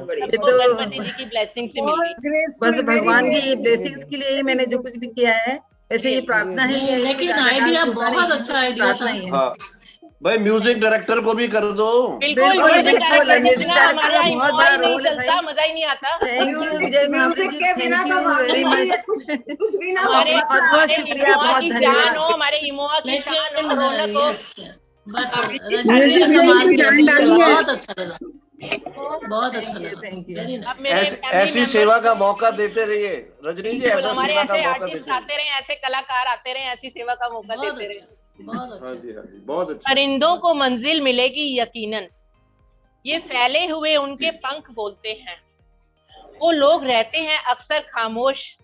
बढ़िया। गणपति जी की ब्लेसिंग से मिली। बस भगवान की ब्लेसिंग्स के लिए ही मैंने जो कुछ भी किया है, ऐसे ये प्रार्थना है। लेकिन आइडिया बहुत अच्छा आइडिया था। भाई म्यूजिक डायरेक्टर को भी कर दो। बिल्कुल, म्यूजिक डायरेक्टर बहुत बड़ा रोल है भाई, मजा ही नहीं आता। थैंक यू विजय, म्यूजिक के बिना तो वेरी मच, कुछ भी ना। बहुत शुक्रिया, बहुत धन्यवाद। हमारे इमोहा की शान और रौनक हो। बहुत अच्छा लगा, बहुत अच्छा लगा। ऐसी सेवा का मौका देते रहिए रजनी जी, ऐसा हमारे सेवा का ऐसे मौका आर्टिस्ट देते आते रहे, ऐसे कलाकार आते रहे, ऐसी सेवा का मौका देते रहे। बहुत अच्छा। परिंदों को मंजिल मिलेगी यकीनन, ये फैले हुए उनके पंख बोलते हैं। वो लोग रहते हैं अक्सर खामोश,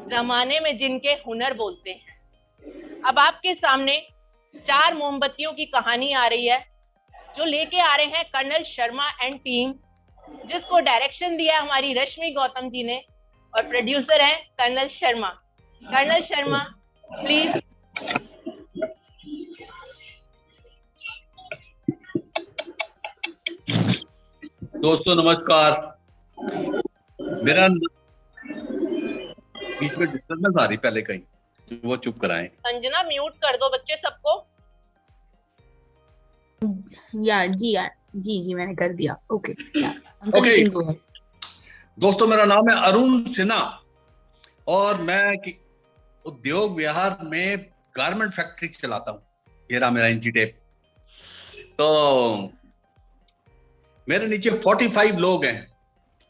जमाने में जिनके हुनर बोलते हैं। अब आपके सामने 4 मोमबत्तियों की कहानी आ रही है, जो लेके आ रहे हैं कर्नल शर्मा एंड टीम, जिसको डायरेक्शन दिया है हमारी रश्मि गौतम जी ने, और प्रोड्यूसर है colonel Sharma. Colonel Sharma please. दोस्तों नमस्कार। मेरा बीच में डिस्टर्बेंस आ रही पहले कहीं, वो चुप कराएं। संजना म्यूट कर दो बच्चे सबको। जी मैंने कर दिया। ओके दोस्तों, मेरा नाम है अरुण सिन्हा और मैं उद्योग विहार में गारमेंट फैक्ट्री चलाता हूँ। ये रहा मेरा इंची टेप। तो मेरे नीचे 45 लोग हैं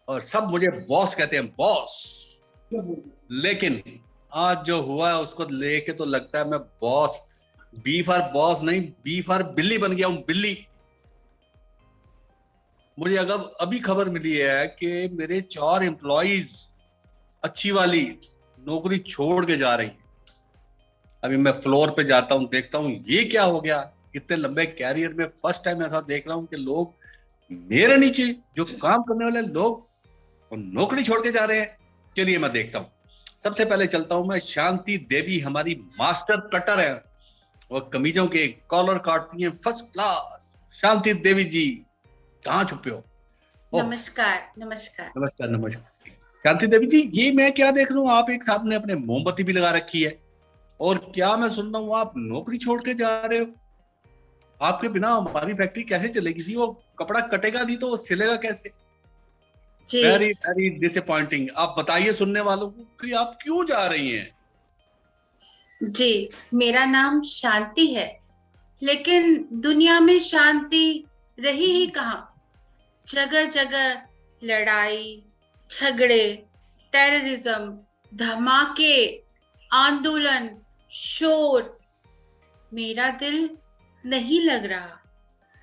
और सब मुझे बॉस कहते हैं, बॉस। लेकिन आज जो हुआ है उसको लेके तो लगता है मैं बॉस, बी फॉर बॉस नहीं, बी फॉर बिल्ली बन गया हूं, बिल्ली। मुझे अभी खबर मिली है कि मेरे 4 एम्प्लॉइज अच्छी वाली नौकरी छोड़ के जा रही हैं। अभी मैं फ्लोर पे जाता हूं, देखता हूं ये क्या हो गया। इतने लंबे कैरियर में फर्स्ट टाइम ऐसा देख रहा हूं कि लोग मेरे नीचे जो काम करने वाले लोग नौकरी छोड़ के जा रहे हैं। चलिए मैं देखता हूं। सबसे पहले चलता हूं मैं, शांति देवी हमारी मास्टर कटर है और कमीजों के कॉलर काटती हैं फर्स्ट क्लास। शांति देवी जी कहाँ छुपे हो? नमस्कार। शांति देवी जी, ये मैं क्या देख रहा हूँ, आप एक साथ ने अपने मोमबत्ती भी लगा रखी है और क्या मैं सुन रहा हूँ आप नौकरी छोड़ के जा रहे हो। आपके बिना हमारी फैक्ट्री कैसे चलेगी जी? वो कपड़ा कटेगा नहीं तो वो सिलेगा कैसे? Very very disappointing. आप बताइए सुनने वालों को कि आप क्यों जा रही हैं? जी, मेरा नाम शांति है, लेकिन दुनिया में शांति रही ही कहाँ। जगह जगह लड़ाई झगड़े, टेररिज्म, धमाके, आंदोलन, शोर। मेरा दिल नहीं लग रहा।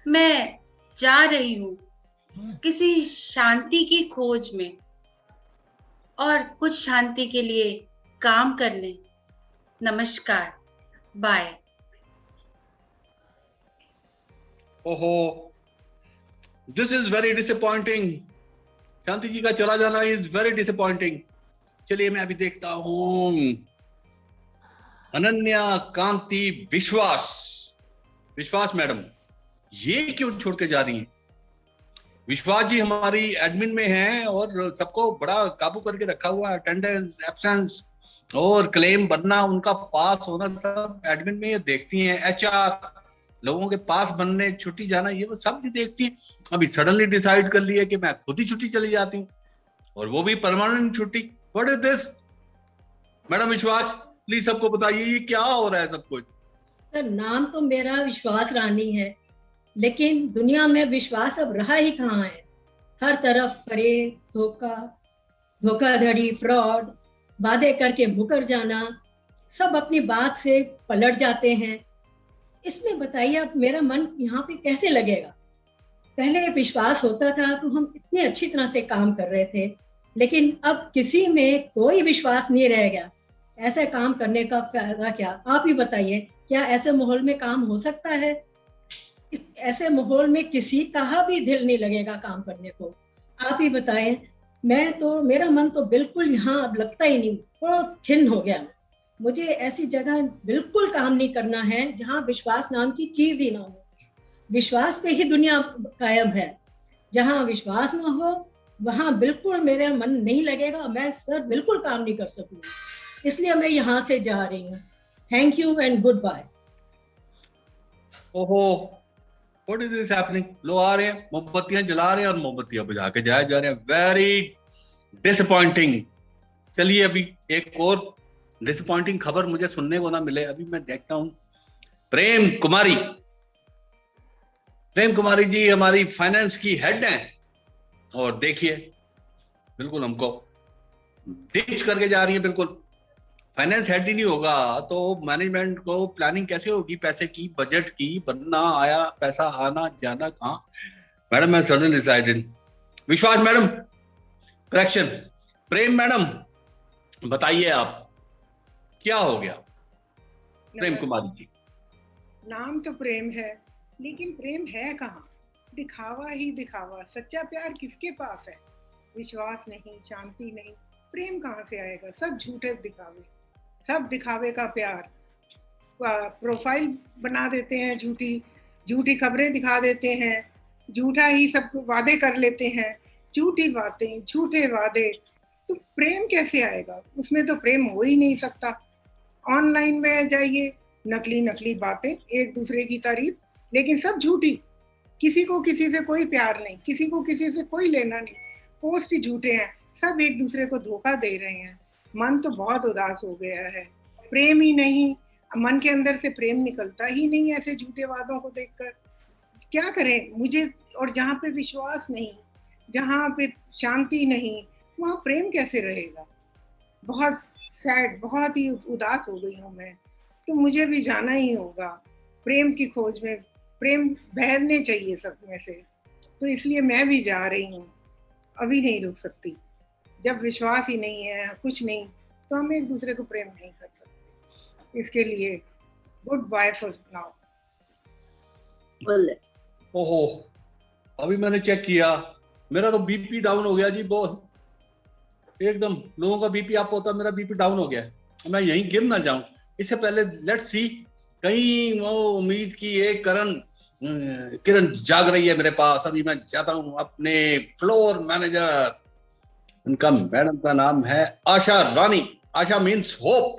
मैं जा रही हूँ किसी शांति की खोज में और कुछ शांति के लिए काम करने। नमस्कार, बाय। ओहो, दिस इज वेरी डिसअपॉइंटिंग। शांति जी का चला जाना इज वेरी डिसअपॉइंटिंग। चलिए मैं अभी देखता हूं अनन्या कांति विश्वास मैडम, ये क्यों छोड़ के जा रही हैं? विश्वास जी हमारी एडमिन में हैं और सबको बड़ा काबू करके रखा हुआ है। अटेंडेंस, एब्सेंस और क्लेम बनना, उनका पास होना सब एडमिन में ये देखती हैं। एचआर लोगों के पास बनने, छुट्टी जाना, ये वो सब भी देखती है। अभी सडनली डिसाइड कर लिया कि मैं खुद ही छुट्टी चली जाती हूँ, और वो भी परमानेंट छुट्टी। What is this? मैडम विश्वास, प्लीज सबको बताइए ये क्या हो रहा है सब कुछ। सर, नाम तो मेरा विश्वास रानी है, लेकिन दुनिया में विश्वास अब रहा ही कहाँ है। हर तरफ फरेब, धोखा, धोखाधड़ी, फ्रॉड, वादे करके मुकर जाना, सब अपनी बात से पलट जाते हैं। इसमें बताइए अब मेरा मन यहाँ पे कैसे लगेगा? पहले विश्वास होता था तो हम इतने अच्छी तरह से काम कर रहे थे, लेकिन अब किसी में कोई विश्वास नहीं रह गया। ऐसे काम करने का फायदा क्या? आप ही बताइए, क्या ऐसे माहौल में काम हो सकता है? ऐसे माहौल में किसी का भी दिल नहीं लगेगा काम करने को। आप ही बताएं। मेरा मन तो बिल्कुल यहाँ अब लगता ही नहीं, बहुत खिन्न हो गया। मुझे ऐसी जगह बिल्कुल काम नहीं करना है जहाँ विश्वास नाम की चीज ही ना हो। विश्वास पे ही दुनिया कायम है। जहाँ विश्वास ना हो वहाँ बिल्कुल मेरा मन नहीं लगेगा। मैं सर बिल्कुल काम नहीं कर सकूंगी, इसलिए मैं यहाँ से जा रही हूँ। Thank you and goodbye. ओहो, व्हाट इज दिस हैपनिंग? लोग आ रहे हैं, मोमबत्तियां जला रहे हैं और मोमबत्तियां बुझा के जाए जा रहे हैं। Very disappointing. चलिए अभी एक और डिसअपॉइंटिंग खबर मुझे सुनने को ना मिले। अभी मैं देखता हूं प्रेम कुमारी। प्रेम कुमारी जी हमारी फाइनेंस की हेड हैं, और देखिए बिल्कुल हमको डिच करके जा रही है। बिल्कुल फाइनेंस हेड ही नहीं होगा तो मैनेजमेंट को प्लानिंग कैसे होगी? पैसे की, बजट की, बनना, आया पैसा, आना जाना कहाँ? मैडम मैं सडन डिसाइडेड। विश्वास मैडम, करेक्शन, प्रेम मैडम, बताइए आप क्या हो गया? प्रेम कुमारी जी। नाम तो प्रेम है, लेकिन प्रेम है कहाँ? दिखावा ही दिखावा। सच्चा प्यार किसके पास है? विश्वास नहीं, शांति नहीं, प्रेम कहाँ से आएगा? सब झूठे दिखावे, सब दिखावे का प्यार। प्रोफाइल बना देते हैं, झूठी खबरें दिखा देते हैं, झूठा ही सब वादे कर लेते हैं, झूठी बातें, झूठे वादे। तो प्रेम कैसे आएगा? उसमें तो प्रेम हो ही नहीं सकता। ऑनलाइन में जाइए, नकली नकली बातें, एक दूसरे की तारीफ, लेकिन सब झूठी। किसी को किसी से कोई प्यार नहीं, किसी को किसी से कोई लेना नहीं, पोस्ट ही झूठे हैं, सब एक दूसरे को धोखा दे रहे हैं। मन तो बहुत उदास हो गया है। प्रेम ही नहीं, मन के अंदर से प्रेम निकलता ही नहीं ऐसे झूठे वादों को देखकर। क्या करें? मुझे, और जहाँ पे विश्वास नहीं, जहाँ पे शांति नहीं, वहाँ प्रेम कैसे रहेगा? बहुत सैड, बहुत ही उदास हो गई हूँ मैं। तो मुझे भी जाना ही होगा प्रेम की खोज में। प्रेम बहरने चाहिए सब में से, तो इसलिए मैं भी जा रही हूँ। अभी नहीं रुक सकती। जब विश्वास ही नहीं है, कुछ नहीं, तो हम एक दूसरे को प्रेम नहीं कर सकते। इसके लिए गुड बाय फॉर नाउ। ओहो, अभी मैंने चेक किया, मेरा तो बीपी डाउन हो गया जी बहुत एकदम। लोगों का बीपी अप होता है, मेरा बीपी डाउन हो गया। मैं यहीं गिर ना जाऊं। इससे पहले लेट्स सी, कहीं वो उम्मीद की एक किरण जाग रही है मेरे पास। अभी मैं चाहता हूं अपने फ्लोर मैनेजर, उनका मैडम का नाम है आशा रानी। आशा मीन्स होप।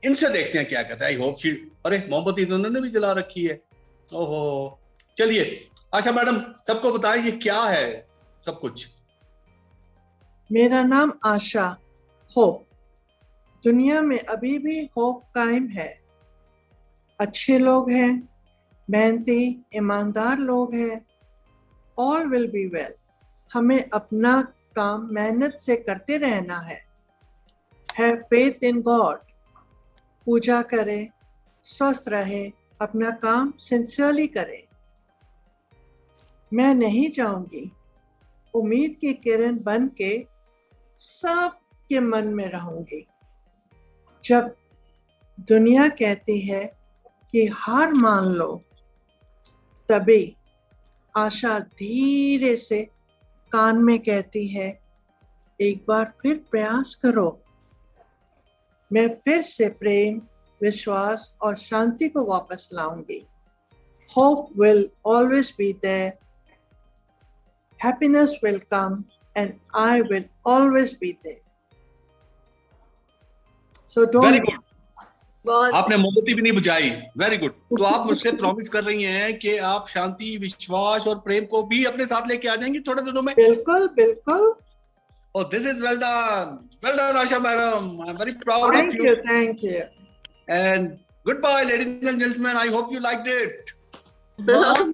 इनसे देखते हैं क्या कहता है। आई होप शी, अरे मोमबत्ती तो उन्होंने भी जला रखी है। ओहो, चलिए आशा मैडम सबको बताएं ये क्या है सब कुछ। मेरा नाम आशा, होप। दुनिया में अभी भी होप कायम है। अच्छे लोग हैं, मेहनती ईमानदार लोग हैं। All will be well. हमें अपना काम मेहनत से करते रहना है। Have faith in God. पूजा करें, स्वस्थ रहे, अपना काम सिंसियरली करें। मैं नहीं चाहूंगी, उम्मीद की किरण बन के सबके मन में रहूंगी। जब दुनिया कहती है कि हार मान लो, तभी आशा धीरे से कान में कहती है, एक बार फिर प्रयास करो। मैं फिर से प्रेम, विश्वास और शांति को वापस लाऊंगी। Hope will always be there, happiness will come and I will always be there. So don't. Very good. आपने मोमबत्ती भी नहीं बुझाई, वेरी गुड। तो आप मुझसे प्रॉमिस कर रही हैं कि आप शांति, विश्वास और प्रेम को भी अपने साथ लेके आ जाएंगी थोड़े दिनों में? बिल्कुल बिल्कुल। Oh, this is well done, Asha madam. I'm very proud of you. Thank you. And goodbye, ladies and gentlemen. I hope you liked it. बहुत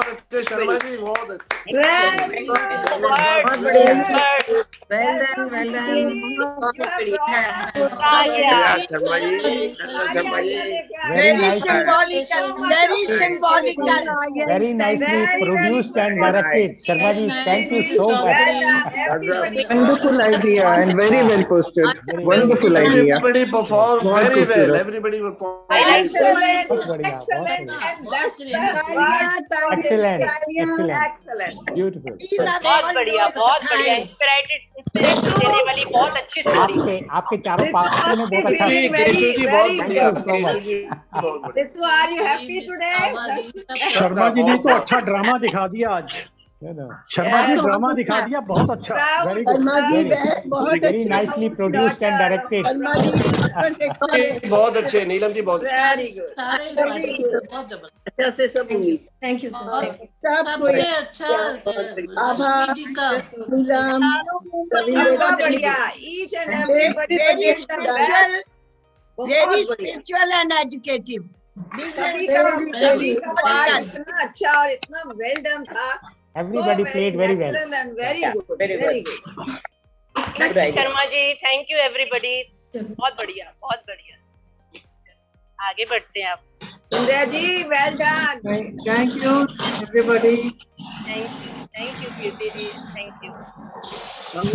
अच्छे शर्मा जी, बहुत अच्छे। बहुत बढ़िया, वेल डन, वेल डन, बहुत बढ़िया। Very symbolical, very symbolical. Very nicely produced and directed. Sharma ji, thank you so much. Wonderful idea and very well posted. Wonderful idea. Everybody performed very well. Everybody performed. Excellent. Beautiful. बहुत बढ़िया, बहुत बढ़िया। Inspiration देने वाली बहुत अच्छी story. आपके चारों पार्टियों ने बहुत अच्छा शर्मा जी ने तो अच्छा ड्रामा दिखा दिया आज। शर्मा जी ड्रामा दिखा दिया, बहुत अच्छा। Very nicely produced and directed. बहुत अच्छे नीलम जी, बहुत अच्छा से सब उम्मीद। Thank you sir. सबसे अच्छा रश्मि जी का बहुत बढ़िया। Each and everybody very spiritual and educative. इतना अच्छा और इतना वेल डन था। Everybody played very well. And very good, very good. Sharma ji, thank you everybody. बहुत बढ़िया, बहुत बढ़िया। आगे बढ़ते हैं आप। Indira ji, well done. Thank you everybody. Thank you Kirti ji, thank you.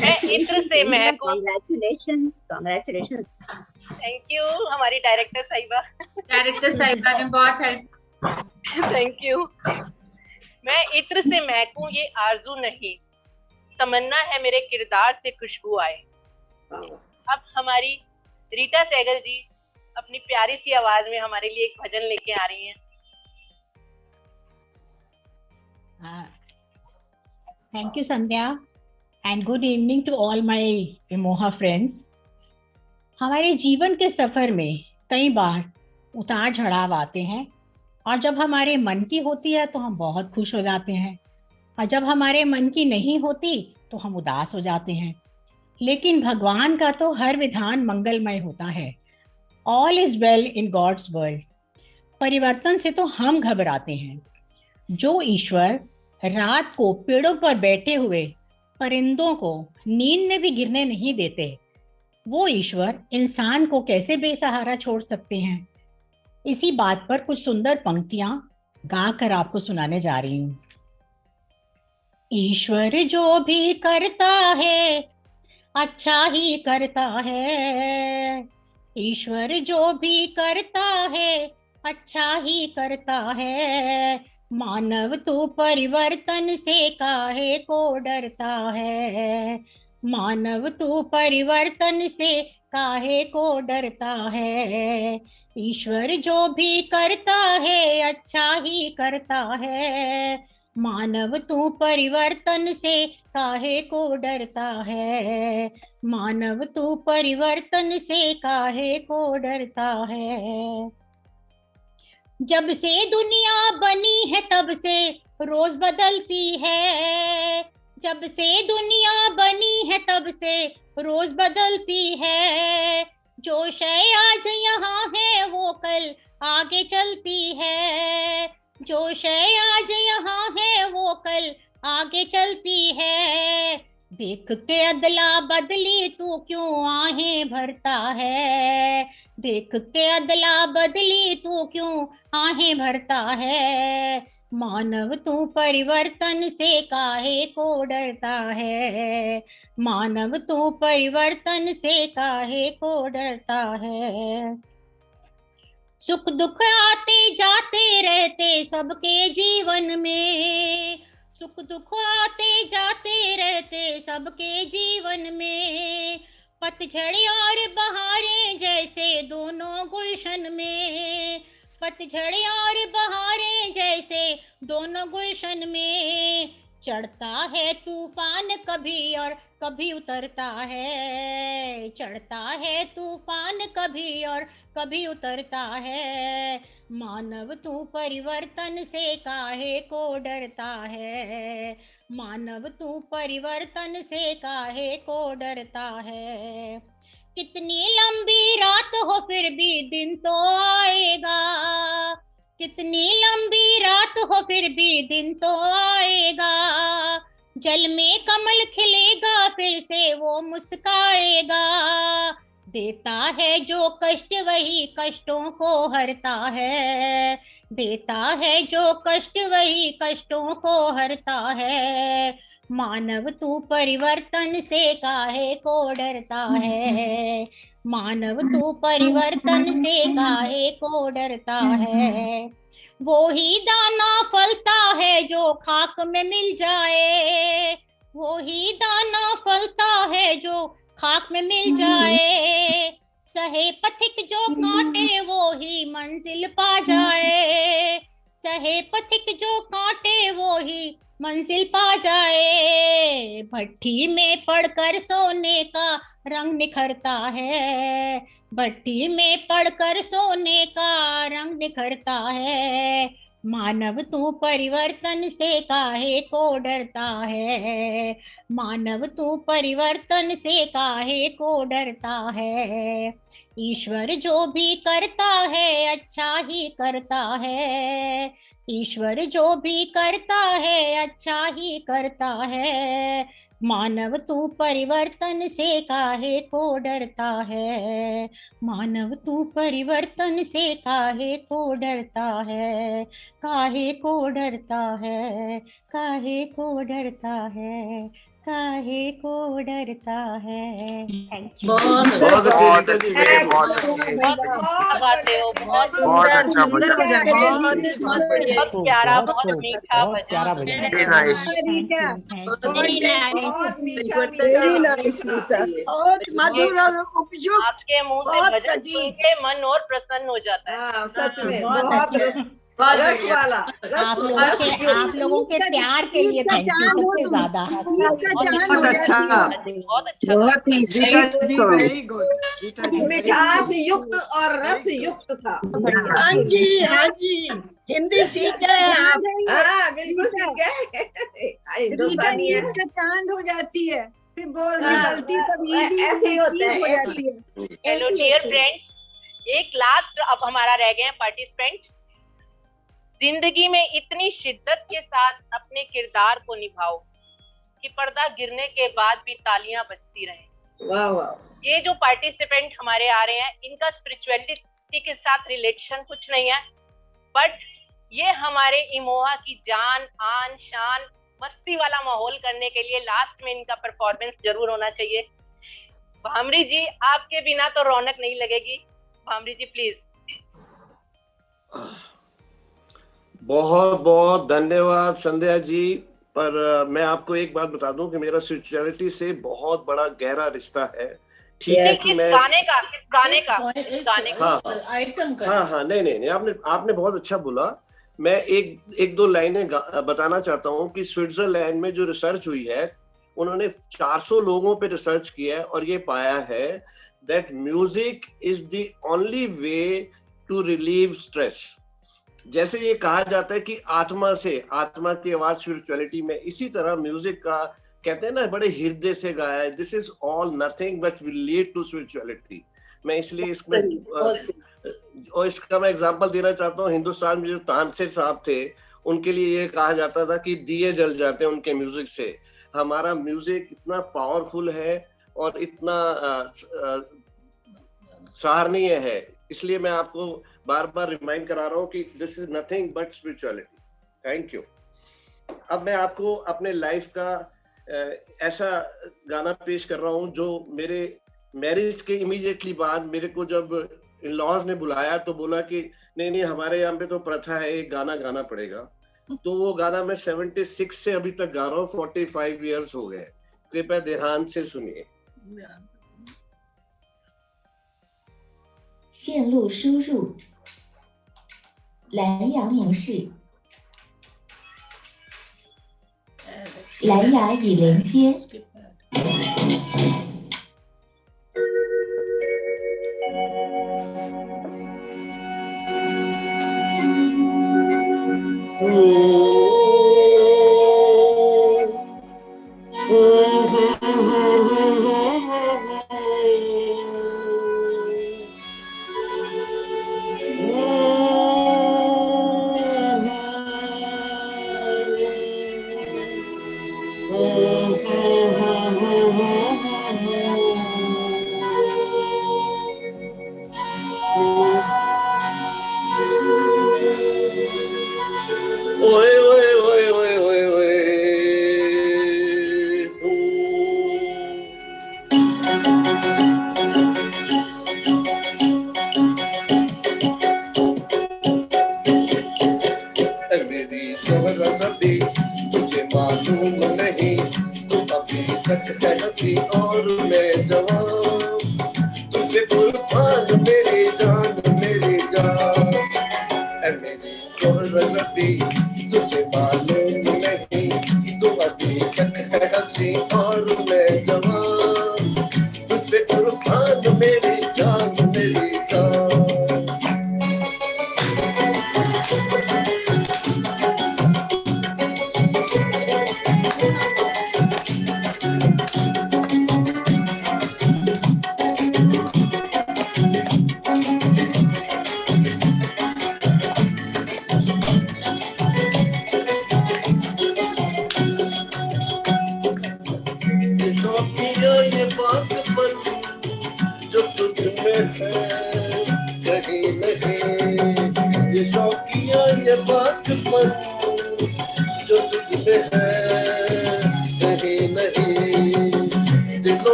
मैं इत्र से महक। Congratulations. थैंक यू हमारी डायरेक्टर साहिबा ने बहुत हेल्प। Thank you. मैं इत्र से महकूं ये आरजू नहीं, तमन्ना है मेरे किरदार से खुशबू आए। अब हमारी रीटा सहगल जी अपनी प्यारी सी आवाज में हमारे लिए एक भजन लेके आ रही हैं। Thank you Sandhya and good evening to all my Moha friends. हमारे जीवन के सफर में कई बार उतार चढ़ाव आते हैं और जब हमारे मन की होती है तो हम बहुत खुश हो जाते हैं और जब हमारे मन की नहीं होती तो हम उदास हो जाते हैं। लेकिन भगवान का तो हर विधान मंगलमय होता है। All is well in God's world. परिवर्तन से तो हम घबराते हैं। जो ईश्वर रात को पेड़ों पर बैठे हुए परिंदों को नींद में भी गिरने नहीं देते, वो ईश्वर इंसान को कैसे बेसहारा छोड़ सकते हैं। इसी बात पर कुछ सुंदर पंक्तियां गाकर आपको सुनाने जा रही हूं। ईश्वर जो भी करता है अच्छा ही करता है। ईश्वर जो भी करता है अच्छा ही करता है। मानव तू परिवर्तन से काहे को डरता है। मानव तू परिवर्तन से काहे को डरता है। ईश्वर जो भी करता है अच्छा ही करता है। मानव तू परिवर्तन से काहे को डरता है। मानव तू परिवर्तन से काहे को डरता है। जब से दुनिया बनी है तब से रोज बदलती है। जब से दुनिया बनी है तब से रोज बदलती है। जो शय आज यहाँ है वो कल आगे चलती है। जो शय आज यहाँ है वो कल आगे चलती है। देख के अदला बदली तू क्यों आहें भरता है। देख के अदला बदली तू क्यों आहें भरता है। मानव तू परिवर्तन से काहे को डरता है। मानव तू परिवर्तन से काहे को डरता है। सुख दुख आते जाते रहते सबके जीवन में। सुख दुख आते जाते रहते सबके जीवन में। पतझड़ और बहारें जैसे दोनों गुलशन में। पतझड़ और बहारें जैसे दोनों गुलशन में। चढ़ता है तूफान कभी और कभी उतरता है, चढ़ता है तूफान कभी और कभी उतरता है। मानव तू परिवर्तन से काहे को डरता है, मानव तू परिवर्तन से काहे को डरता है। कितनी लंबी रात हो फिर भी दिन तो आएगा, कितनी लंबी रात हो फिर भी दिन तो आएगा। जल में कमल खिलेगा फिर से वो मुस्काएगा। देता है जो कष्ट वही कष्टों को हरता है, देता है जो कष्ट वही कष्टों को हरता है। मानव तू परिवर्तन से काहे को डरता है, मानव तू परिवर्तन से काहे को डरता है। वो ही दाना फलता है जो खाक में मिल जाए, वो ही दाना फलता है जो खाक में मिल जाए। सहे पथिक जो कांटे वो ही मंजिल पा जाए, सहे पथिक जो कांटे वो ही मंजिल पा जाए। भट्ठी में पड़कर सोने का रंग निखरता है, भट्ठी में पड़कर सोने का रंग निखरता है। मानव तू परिवर्तन से काहे को डरता है, मानव तू परिवर्तन से काहे को डरता है। ईश्वर जो भी करता है अच्छा ही करता है, ईश्वर जो भी करता है अच्छा ही करता है। मानव तू परिवर्तन से काहे को डरता है, मानव तू परिवर्तन से काहे को डरता है, काहे को डरता है, काहे को डरता है, काहे को डरता है। Thank you. बहुत प्यारा, बहुत मीठा भजन। मधुर और उपयुक्त, आपके मुंह से भजन सुन के मन और प्रसन्न हो जाता है। सच में बहुत रस वाला, आप लोगों के प्यार के लिए थैंक यू सबसे ज्यादा। बहुत अच्छा, बहुत ही वेरी गुड। मिठास युक्त और रस युक्त था। हाँ जी, हाँ जी, हिंदी सीख गए आप। हाँ बिल्कुल सीख गए। हिंदुस्तानी है, चांद हो जाती है, फिर बोल निकलती तभी ऐसे ही होता है, हो जाती है। हेलो डियर फ्रेंड्स, एक लास्ट अब हमारा रह गए हैं पार्टिसिपेंट। जिंदगी में इतनी शिद्दत के साथ अपने किरदार को निभाओ कि पर्दा गिरने के बाद भी तालियां बजती रहें। वाह वाह। ये जो पार्टिसिपेंट हमारे आ रहे हैं इनका स्पिरिचुअलिटी के साथ रिलेशन कुछ नहीं है, बट ये हमारे इमोहा की जान आन शान मस्ती वाला माहौल करने के लिए लास्ट में इनका परफॉर्मेंस जरूर होना चाहिए। भामरी जी, आपके बिना तो रौनक नहीं लगेगी। भामरी जी प्लीज। बहुत बहुत धन्यवाद संध्या जी। पर मैं आपको एक बात बता दूं कि मेरा स्पिरिचुअलिटी से बहुत बड़ा गहरा रिश्ता है। ठीक है कि मैं गाने का आइटम का हाँ नहीं आपने बहुत अच्छा बोला। मैं एक दो लाइनें बताना चाहता हूँ कि स्विट्जरलैंड में जो रिसर्च हुई है उन्होंने 400 लोगों पे रिसर्च किया है और ये पाया है that music is the only way to relieve stress. जैसे ये कहा जाता है कि आत्मा की आवाज स्पिरिचुअलिटी में, इसी तरह म्यूजिक का कहते हैं ना बड़े हृदय से गाया है। This is all nothing but will lead to spirituality. मैं इसलिए इसमें और इसका मैं एग्जांपल देना चाहता हूँ। हिंदुस्तान में जो तानसेन साहब थे उनके लिए ये कहा जाता था कि दिए जल जाते हैं उनके म्यूजिक से। हमारा म्यूजिक इतना पावरफुल है और इतना सराहनीय है, इसलिए मैं आपको बार बार रिमाइंड करा रहा हूँ कि this is nothing but spirituality. Thank you. अब मैं आपको अपने लाइफ का ऐसा गाना पेश कर रहा हूँ जो मेरे मैरिज के इमीडिएटली बाद मेरे को जब इन लॉज ने बुलाया तो बोला कि नहीं हमारे यहाँ पे तो प्रथा है एक गाना गाना पड़ेगा। तो वो गाना मैं 76 से अभी तक गा रहा हूँ, 45 इयर्स हो गए। कृपया ध्यान से सुनिए। 线路输入蓝牙模式。蓝牙已连接。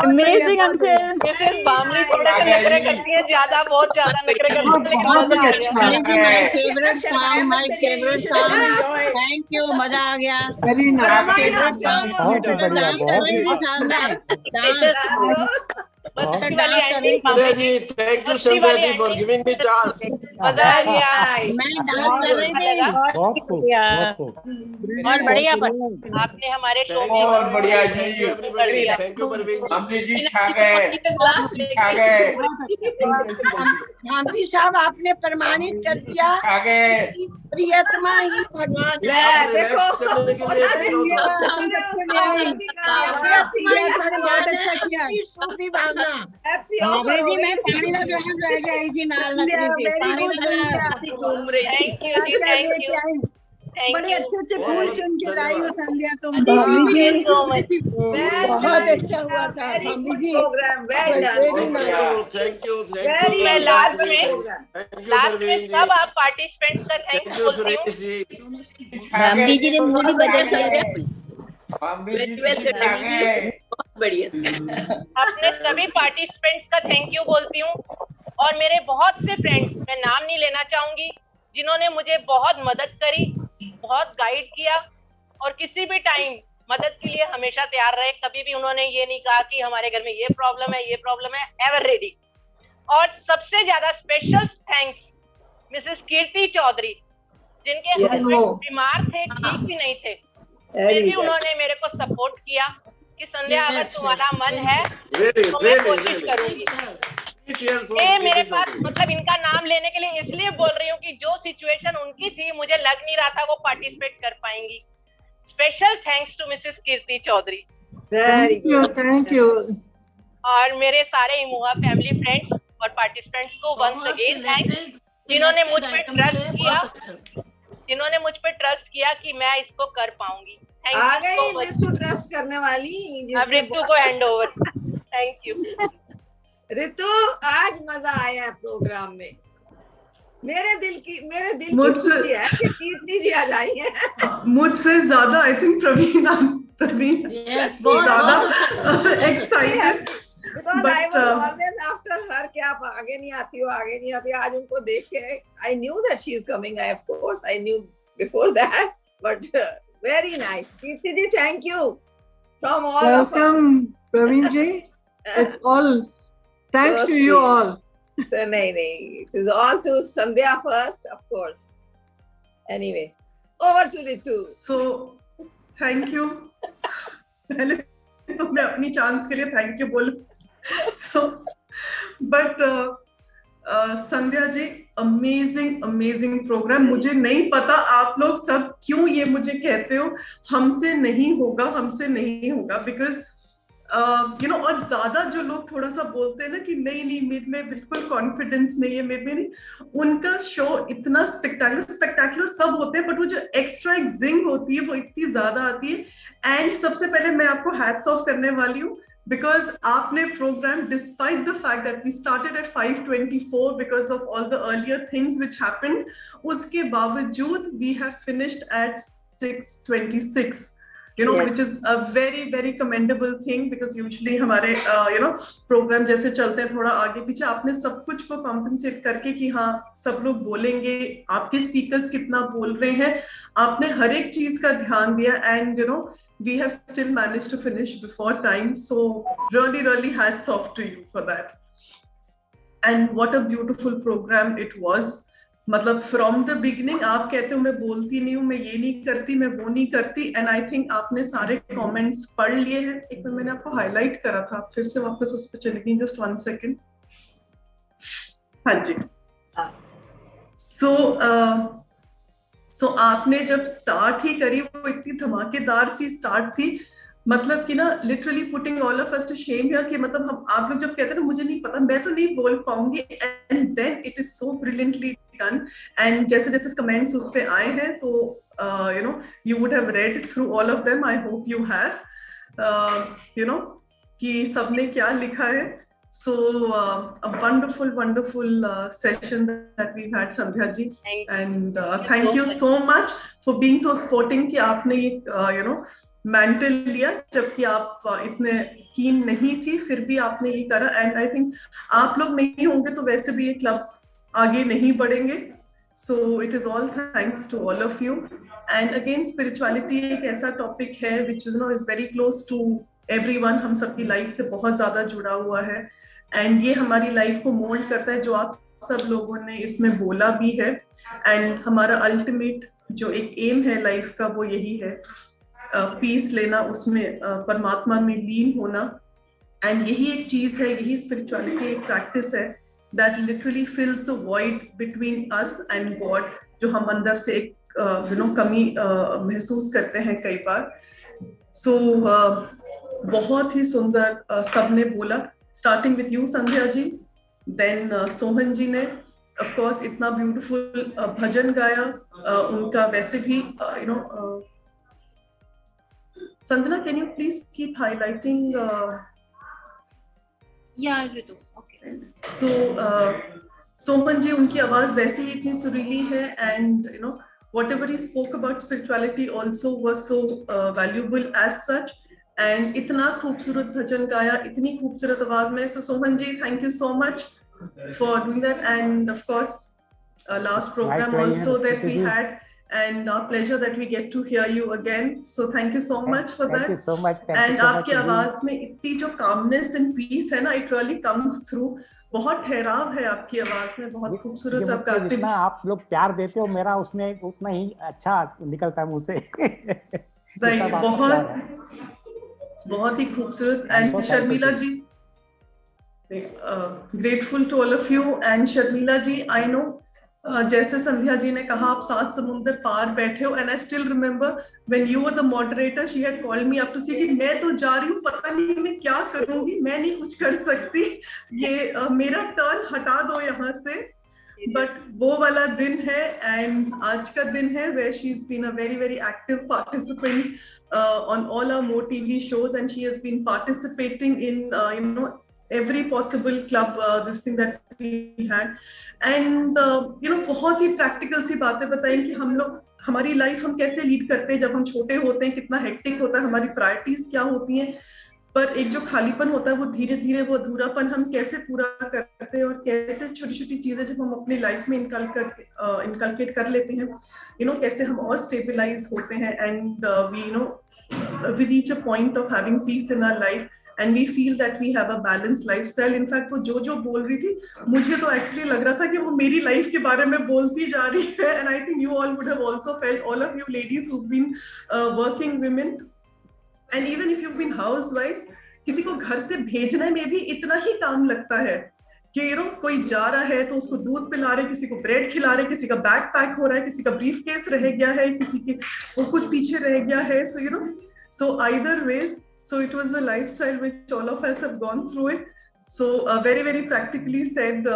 अमेजिंग अंकल। बामनी थोड़ा सा नखरे करती है, ज्यादा बहुत ज्यादा नखरे करती है। My favourite song. Thank you, मजा आ गया। Very nice. Sandhya ji, thank you Sandhya ji for giving me chance. मैं डांस कर रही थी। बहुत बढ़िया आपने हमारे शो में बहुत बढ़िया जी। थैंक यू परवीन जी, छा गए। गांधी साहब आपने प्रमाणित कर दिया कि प्रियतमा ही भगवान बड़े अच्छे अच्छे फूल चुन के लाई हो संध्या तुम। बहुत अच्छा हुआ था भाभी जी। थैंक यू मैं लास्ट में सब आप पार्टिसिपेंट्स का थैंक यू बोलती हूँ। भाभी जी ने मूड ही बदल दिया। बहुत बढ़िया। अपने सभी पार्टिसिपेंट्स का थैंक यू बोलती हूँ और मेरे बहुत से फ्रेंड्स, मैं नाम नहीं लेना चाहूंगी, जिन्होंने मुझे बहुत मदद करी, बहुत गाइड किया और किसी भी टाइम मदद के लिए हमेशा तैयार रहे। कभी भी उन्होंने ये नहीं कहा कि हमारे घर में ये प्रॉब्लम है, एवर रेडी। और सबसे ज्यादा special thanks Mrs Kirti Chaudhary, जिनके हस्बैंड बीमार थे, ठीक ही नहीं थे, फिर भी उन्होंने मेरे को सपोर्ट किया कि संध्या अगर तुम्हारा मन है तो मैं कोशिश करूंगी। ये मेरे पास, मतलब इनका नाम लेने के लिए इसलिए बोल रही हूँ कि जो सिचुएशन उनकी थी, मुझे लग नहीं रहा था वो पार्टिसिपेट कर पाएंगी। Special thanks to Mrs Kirti Chaudhary. Thank you. और मेरे सारे इमोहा फैमिली फ्रेंड्स और पार्टिसिपेंट्स को वंस अगेन थैंक्स, जिन्होंने मुझ पे ट्रस्ट किया कि मैं इसको कर पाऊंगी। आ गई ऋतु ट्रस्ट करने वाली। अब ऋतु को हैंड ओवर। थैंक यू ऋतु, आज मजा आया है प्रोग्राम में। मेरे दिल की है कि कीर्ति जी आ जाई है। मुझसे ज्यादा आई थिंक प्रवीण ज्यादा excited. Because I was always after her कि आप आगे नहीं आती हो। आज उनको देख के I knew that she is coming. Of course I knew before that, but very nice. Kirti ji, thank you from all of us. Welcome Praveen ji. It's all thanks to you all. नहीं, it is all to Sandhya first, of course. Anyway, over to Ritu. So thank you. पहले तो मैं अपनी chance के लिए thank you बोलूं। But Sandhya ji, amazing programme. मुझे नहीं पता आप लोग सब क्यों ये मुझे कहते हो हमसे नहीं होगा बिकॉज और ज्यादा जो लोग थोड़ा सा बोलते हैं ना कि नहीं मेरे में बिल्कुल कॉन्फिडेंस नहीं है, मेरे में नहीं, उनका शो इतना स्पेक्टाकुलर सब होते हैं, बट वो जो एक्स्ट्रा एक जिंग होती है वो इतनी ज्यादा आती है। एंड सबसे पहले मैं आपको हैट्स ऑफ करने वाली हूँ बिकॉज आपने programme, despite the fact that we started at 5:24 because of all the earlier things which happened, उसके बावजूद we have finished at 6:26, which is a very very commendable thing because usually हमारे programme जैसे चलते हैं थोड़ा आगे पीछे, आपने सब कुछ को कॉम्पनसेट करके कि हाँ सब लोग बोलेंगे, आपके स्पीकर्स कितना बोल रहे हैं, आपने हर एक चीज का ध्यान दिया and we have still managed to finish before time, so really hats off to you for that. And what a beautiful program it was. मतलब फ्रॉम द बिगिनिंग आप कहते हो मैं बोलती नहीं हूँ, मैं ये नहीं करती, मैं वो नहीं करती, एंड आई थिंक आपने सारे कमेंट्स पढ़ लिए हैं। एक बार मैंने आपको हाईलाइट करा था, फिर से वापस उस पर चलेगी, जस्ट 1 सेकेंड। हाँ जी। सो आपने जब स्टार्ट ही करी वो इतनी धमाकेदार सी स्टार्ट थी, मतलब कि ना literally putting all of us to shame here कि मतलब हम आप लोग जब कहते हैं ना मुझे नहीं पता, मैं तो नहीं बोल पाऊंगी, and then it is so brilliantly done. And जैसे जैसे कमेंट्स उस पे आए हैं तो you would have read through all of them, I hope you have, कि सबने क्या लिखा है। So a wonderful session that we've had, Sandhya ji, and thank you so much for being so sporting कि आपने ये मेंटल लिया जबकि आप इतने कीन नहीं थी, फिर भी आपने ये करा। एंड आई थिंक आप लोग नहीं होंगे तो वैसे भी ये क्लब्स आगे नहीं बढ़ेंगे। So it is all thanks to all of you. And अगेन स्पिरिचुअलिटी एक ऐसा टॉपिक है which is is very close to everyone, हम सबकी लाइफ से बहुत ज्यादा जुड़ा हुआ है एंड ये हमारी लाइफ को मोल्ड करता है, जो आप सब लोगों ने इसमें बोला भी है। एंड हमारा अल्टीमेट जो एक एम है लाइफ का वो यही है, पीस लेना, उसमें परमात्मा में लीन होना। एंड यही एक चीज है, यही स्पिरिचुअलिटी एक प्रैक्टिस है that literally फिल्स the void between us and God, जो हम अंदर से एक कमी महसूस करते हैं कई बार। सो बहुत ही सुंदर सबने बोला, starting with you Sandhya ji, then Sohan ji ने ऑफ कोर्स इतना ब्यूटीफुल भजन गाया, उनका वैसे भी Sanjana, can you please keep highlighting? या ऋतु, ओके। सो सोमन जी, उनकी आवाज वैसे ही इतनी सुरीली है, and whatever he spoke about spirituality also was so valuable as such, and इतना खूबसूरत भजन गाया, इतनी खूबसूरत आवाज में। So Sohan ji, thank you so much for doing that, and of course last program also that we had, and our pleasure that we get to hear you again, so thank you so much for that. Thank you so much. And आपकी आवाज में इतनी जो calmness and peace है ना, it really comes through। बहुत ठहराव है आपकी आवाज में, बहुत खूबसूरत आप गाते हैं। जितना आप लोग प्यार देते हो, मेरा उसमें उतना ही अच्छा निकलता है मुझसे। बहुत ही खूबसूरत। And Sharmila ji, grateful to all of you. And Sharmila ji, I know जैसे संध्या जी ने कहा, आप 7 समुंदर पार बैठे हो, and I still remember when you were the moderator, she had called me up to say कि मैं तो जा रही हूँ, पता नहीं मैं क्या करूंगी, मैं नहीं कुछ कर सकती, ये मेरा टर्न हटा दो यहाँ से। बट वो वाला दिन है, एंड आज का दिन है where she's been a very very active participant on all our More TV shows, and she has been participating in every possible club, this thing that we had, and बहुत ही practical सी बातें बताई कि हम लोग हमारी लाइफ हम कैसे lead करते हैं जब हम छोटे होते हैं, कितना हेक्टिक होता है, हमारी प्रायोरिटीज क्या होती हैं, पर एक जो खालीपन होता है वो धीरे धीरे वो अधूरापन हम कैसे पूरा करते हैं, और कैसे छोटी छोटी चीजें जब हम अपनी लाइफ में इनकलकेट कर लेते हैं, कैसे हम और स्टेबलाइज होते हैं, and we reach a point of having peace in our life, and we feel that we have a balanced lifestyle. In fact, वो जो बोल रही थी, मुझे तो actually लग रहा था कि वो मेरी लाइफ के बारे में बोलती जा रही है, and I think you all would have also felt, all of you ladies who've been working women, and even if you've been housewives, किसी को घर से भेजने में भी इतना ही काम लगता है कि कोई जा रहा है तो उसको दूध पिला रहे, किसी को ब्रेड खिला रहे, किसी का बैग पैक हो रहा है, किसी का ब्रीफ केस रह गया है, किसी के वो कुछ पीछे रह गया है, so either ways, so it was a lifestyle which all of us have gone through it, so very very practically said,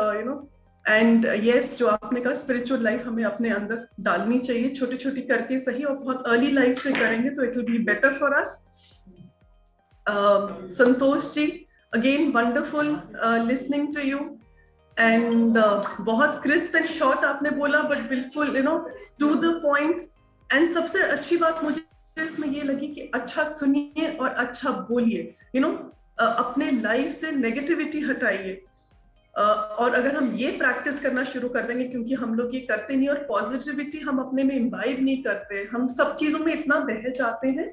and yes, जो आपने कहा spiritual life हमें अपने अंदर डालनी चाहिए, छोटी छोटी करके सही, और बहुत अर्ली लाइफ से करेंगे तो it will be better for us. Santosh ji, again wonderful listening to you, and बहुत crisp and short आपने बोला, but बिल्कुल to the point, and सबसे अच्छी बात मुझे इसमें ये लगी कि अच्छा सुनिए और अच्छा बोलिए, अपने लाइफ से नेगेटिविटी हटाइए, और अगर हम ये प्रैक्टिस करना शुरू कर देंगे, क्योंकि हम लोग ये करते नहीं और पॉजिटिविटी हम अपने में इम्बाइब नहीं करते, हम सब चीजों में इतना बह जाते हैं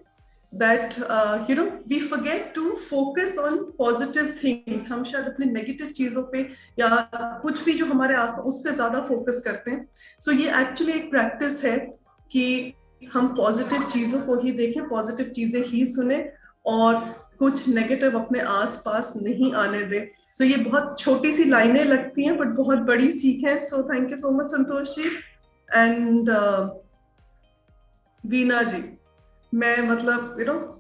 that we forget to focus on positive things, हम शायद अपने नेगेटिव चीजों पे या कुछ भी जो हमारे आसपास उस पे ज्यादा फोकस करते हैं। सो ये एक्चुअली एक प्रैक्टिस है कि हम पॉजिटिव चीजों को ही देखें, पॉजिटिव चीजें ही सुने, और कुछ नेगेटिव अपने आसपास नहीं आने दें। सो ये बहुत छोटी सी लाइनें लगती हैं बट बहुत बड़ी सीख है। So thank you so much Santosh ji. And Veena ji, मैं मतलब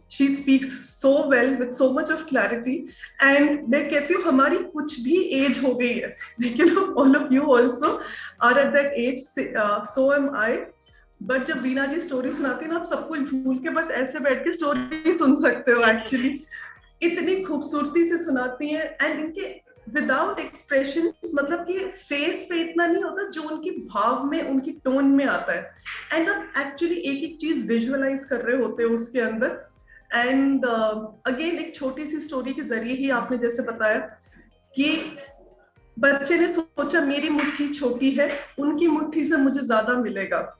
she speaks so well with so much of clarity, and मैं कहती हूँ हमारी कुछ भी एज हो गई है, लेकिन all of you also are at that age, so am I, but जब वीना जी स्टोरी सुनाती है ना, आप सब कुछ भूल के बस ऐसे बैठ के स्टोरी सुन सकते हो। एक्चुअली इतनी खूबसूरती से सुनाती हैं, एंड इनके विदाउट एक्सप्रेशन, मतलब कि फेस पे इतना नहीं होता जो उनकी भाव में, उनकी टोन में आता है, एंड आप एक्चुअली एक एक चीज विजुअलाइज कर रहे होते हो उसके अंदर। एंड अगेन एक छोटी सी स्टोरी के जरिए ही आपने जैसे बताया कि बच्चे ने सोचा मेरी मुट्ठी छोटी है, उनकी मुट्ठी से मुझे ज्यादा मिलेगा,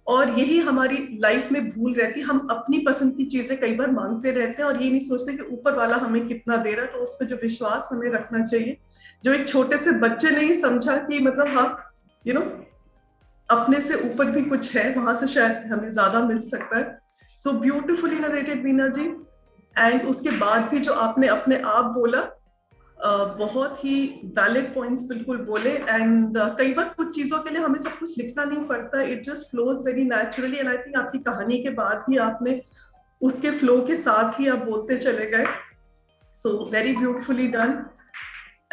और यही हमारी लाइफ में भूल रहती, हम अपनी पसंद की चीजें कई बार मांगते रहते हैं और ये नहीं सोचते कि ऊपर वाला हमें कितना दे रहा है। तो उस पर जो विश्वास हमें रखना चाहिए, जो एक छोटे से बच्चे ने ही समझा कि मतलब हाँ अपने से ऊपर भी कुछ है, वहां से शायद हमें ज्यादा मिल सकता है. So beautifully narrated Veena ji. And उसके बाद भी जो आपने अपने आप बोला, बहुत ही वैलिड पॉइंट्स बिल्कुल बोले. एंड कई बार कुछ चीजों के लिए हमें सब कुछ लिखना नहीं पड़ता, it just flows very naturally. And I think आपकी कहानी के बाद ही आपने उसके फ्लो के साथ ही आप बोलते चले गए. So very beautifully done.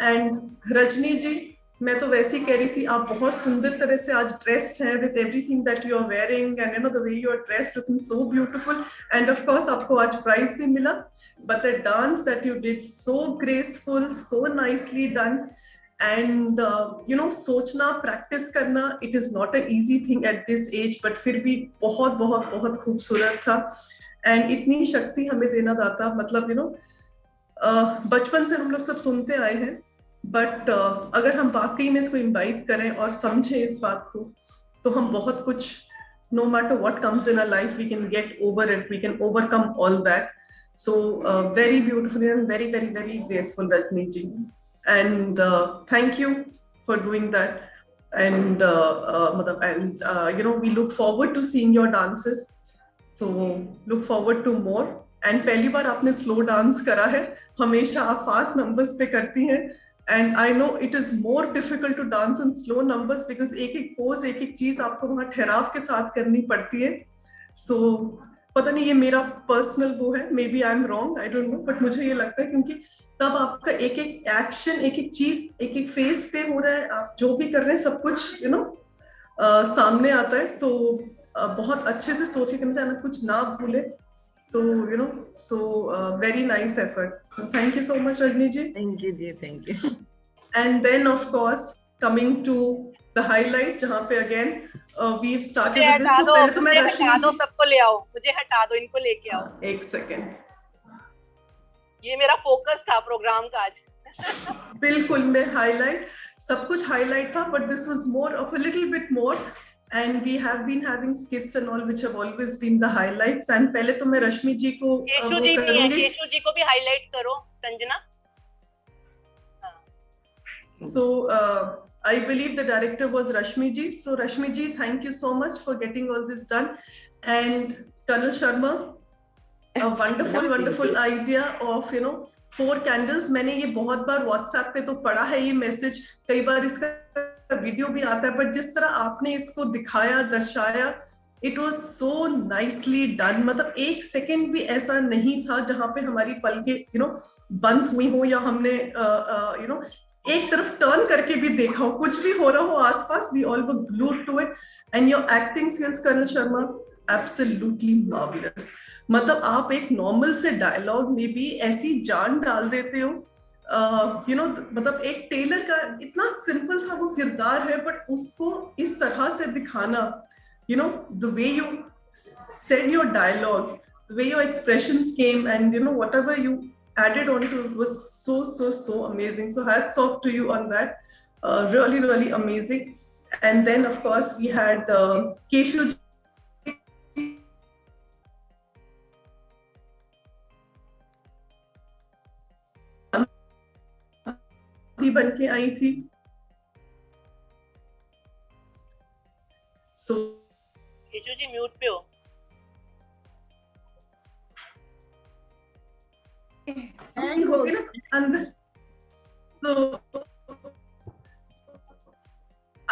And Rajni ji, मैं तो वैसे ही कह रही थी, आप बहुत सुंदर तरह से आज ड्रेस्ड हैं with everything that you are wearing, and you know the way you are dressed looking so beautiful. And of course आपको आज प्राइज भी मिला, but the dance that you did so graceful, so nicely done. And you know, सोचना, practice करना, it is not an easy thing at this age, but फिर भी बहुत बहुत बहुत खूबसूरत था. एंड इतनी शक्ति हमें देना दाता, मतलब यू नो बचपन से हम लोग सब सुनते आए हैं, बट अगर हम वाकई में इसको इम्बाइब करें और समझें इस बात को, तो हम बहुत कुछ, no matter what comes in our life, we can get over it, we can overcome all that. So very beautiful and very very very graceful, Rajni ji. And thank you for doing that. And you know, we look forward to seeing your dances. So look forward to more. And पहली बार आपने slow dance करा है, हमेशा आप fast numbers पे करती हैं. And I know it is more difficult to dance in slow numbers because एक एक pose, एक एक चीज आपको वहाँ ठहराव के साथ करनी पड़ती है. So पता नहीं, ये मेरा पर्सनल वो है, maybe I am wrong, I don't know, but मुझे ये लगता है क्योंकि तब आपका एक एक एक्शन, एक एक चीज, एक एक फेस पे हो रहा है, आप जो भी कर रहे हैं सब कुछ यू नो सामने आता है. तो बहुत अच्छे से सोचे करना चाहिए, कुछ ना भूले. तो you know, so very nice effort. Thank you so much Rajni ji. Thank you ji, thank you. And then of course coming to the highlight, जहाँ पे अगेन we've started with this. So पहले तो मैं हटा दो, सबको ले आओ, मुझे हटा दो, इनको लेके आओ. एक सेकेंड, ये मेरा फोकस था प्रोग्राम का आज. बिल्कुल, मैं हाईलाइट, सब कुछ हाईलाइट था, but this was more of a little bit more. And we have been having skits and all which have always been the highlights. And पहले तो मैं रश्मि जी को केशु जी भी है, केशु जी को भी हाईलाइट करो, Sanjana. So I believe the director was Rashmi ji. So Rashmi ji, thank you so much for getting all this done. And Colonel Sharma, a wonderful idea of, you know, 4 candles. मैंने ये बहुत बार WhatsApp पे तो पढ़ा है ये message, कई बार इसका वीडियो भी आता है, बट जिस तरह आपने इसको दिखाया, दर्शाया, it was so nicely done. मतलब एक सेकंड भी ऐसा नहीं था जहाँ पे हमारी पलकें you know बंद हुई हो, या हमने you know एक तरफ टर्न करके भी देखा हो, कुछ भी हो रहा हो आसपास, we all were glued to it. And your acting skills, Colonel Sharma, absolutely marvelous. मतलब आप एक नॉर्मल से डायलॉग में भी ऐसी जान डाल देते हो, you know, मतलब एक टेलर का इतना सिंपल सा वो किरदार है, बट उसको इस तरह से दिखाना, you know, the way you said your dialogues, the way your expressions came, and you know whatever you added on to it was so amazing. So hats off to you on that. Really amazing. And then of course we had Keshu भी बन के आई थी. So cashew जी mute पे हो. Hang हो गया अंदर. तो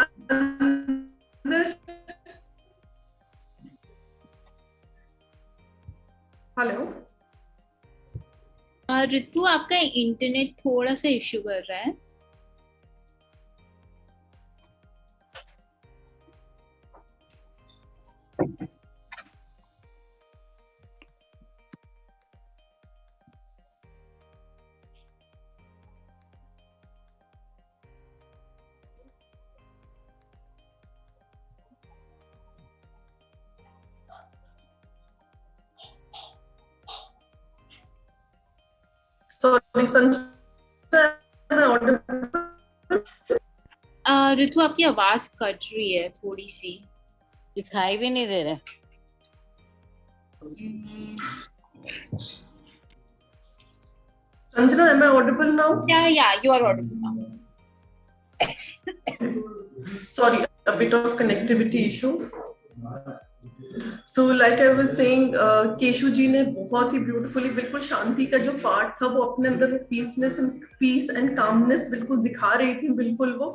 अंदर, हेलो ऋतु, आपका इंटरनेट थोड़ा सा इश्यू कर रहा है. ऋतु, आपकी आवाज कट रही है थोड़ी सी, दिखाई भी नहीं दे रहा. Sanjana, am I audible now? Yeah, you are audible now. Sorry. a bit of connectivity issue. So like I was saying, Keshu ji ने बहुत ही beautifully बिल्कुल शांति का जो पार्ट था वो अपने अंदर पीस एंड कामनेस बिल्कुल दिखा रही थी, बिल्कुल वो।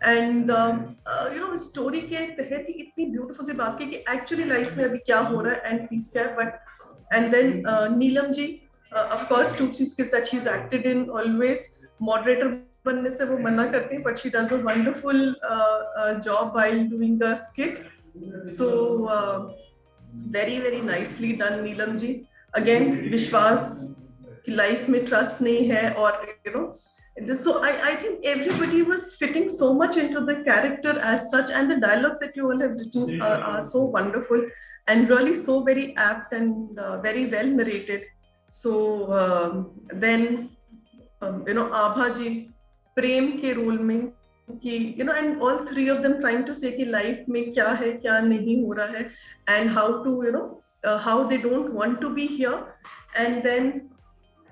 एंड यू नो स्टोरी के तहत ही इतनी ब्यूटीफुल सी बात की कि एक्चुअली लाइफ में अभी क्या हो रहा है एंड पीस क्या है। But and then Neelam ji, of course 2-3 skits that she's acted in, always moderator बनने से वो मना करती है, but she does a wonderful job while doing the skit. So very very nicely done Neelam ji. Again विश्वास कि लाइफ में ट्रस्ट नहीं है, और you know, so I think everybody was fitting so much into the character as such, and the dialogues that you all have written are so wonderful and really so very apt and very well narrated. So then you know, आभा जी प्रेम के role में कि you know, and all three of them trying to say कि life में क्या है क्या नहीं हो रहा है, and how to you know how they don't want to be here. And then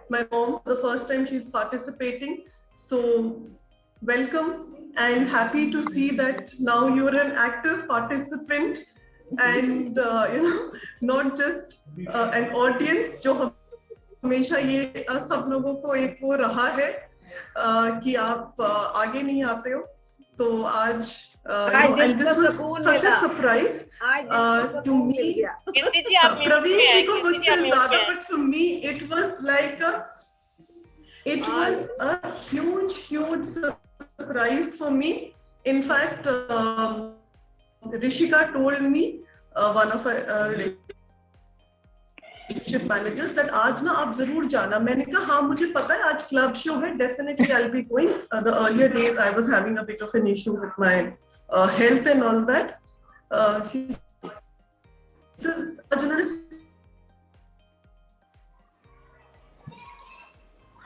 my mom, the first time she's participating, so welcome and happy to see that now you're an active participant and you know, not just an audience जो हमेशा ये सब लोगों को एक वो रहा है कि आप आगे नहीं आते हो। तो आज and this was such a surprise to me. Praveen जी को मुझसे ज़्यादा, but for me it was like it was a huge surprise for me. In fact, Rishika told me, one of her relationship managers, that आज ना आप जरूर जाना। मैंने कहा हाँ मुझे पता है आज क्लब शो है, definitely I'll be going. The earlier days I was having a bit of an issue with my health and all that. आज उन्होंने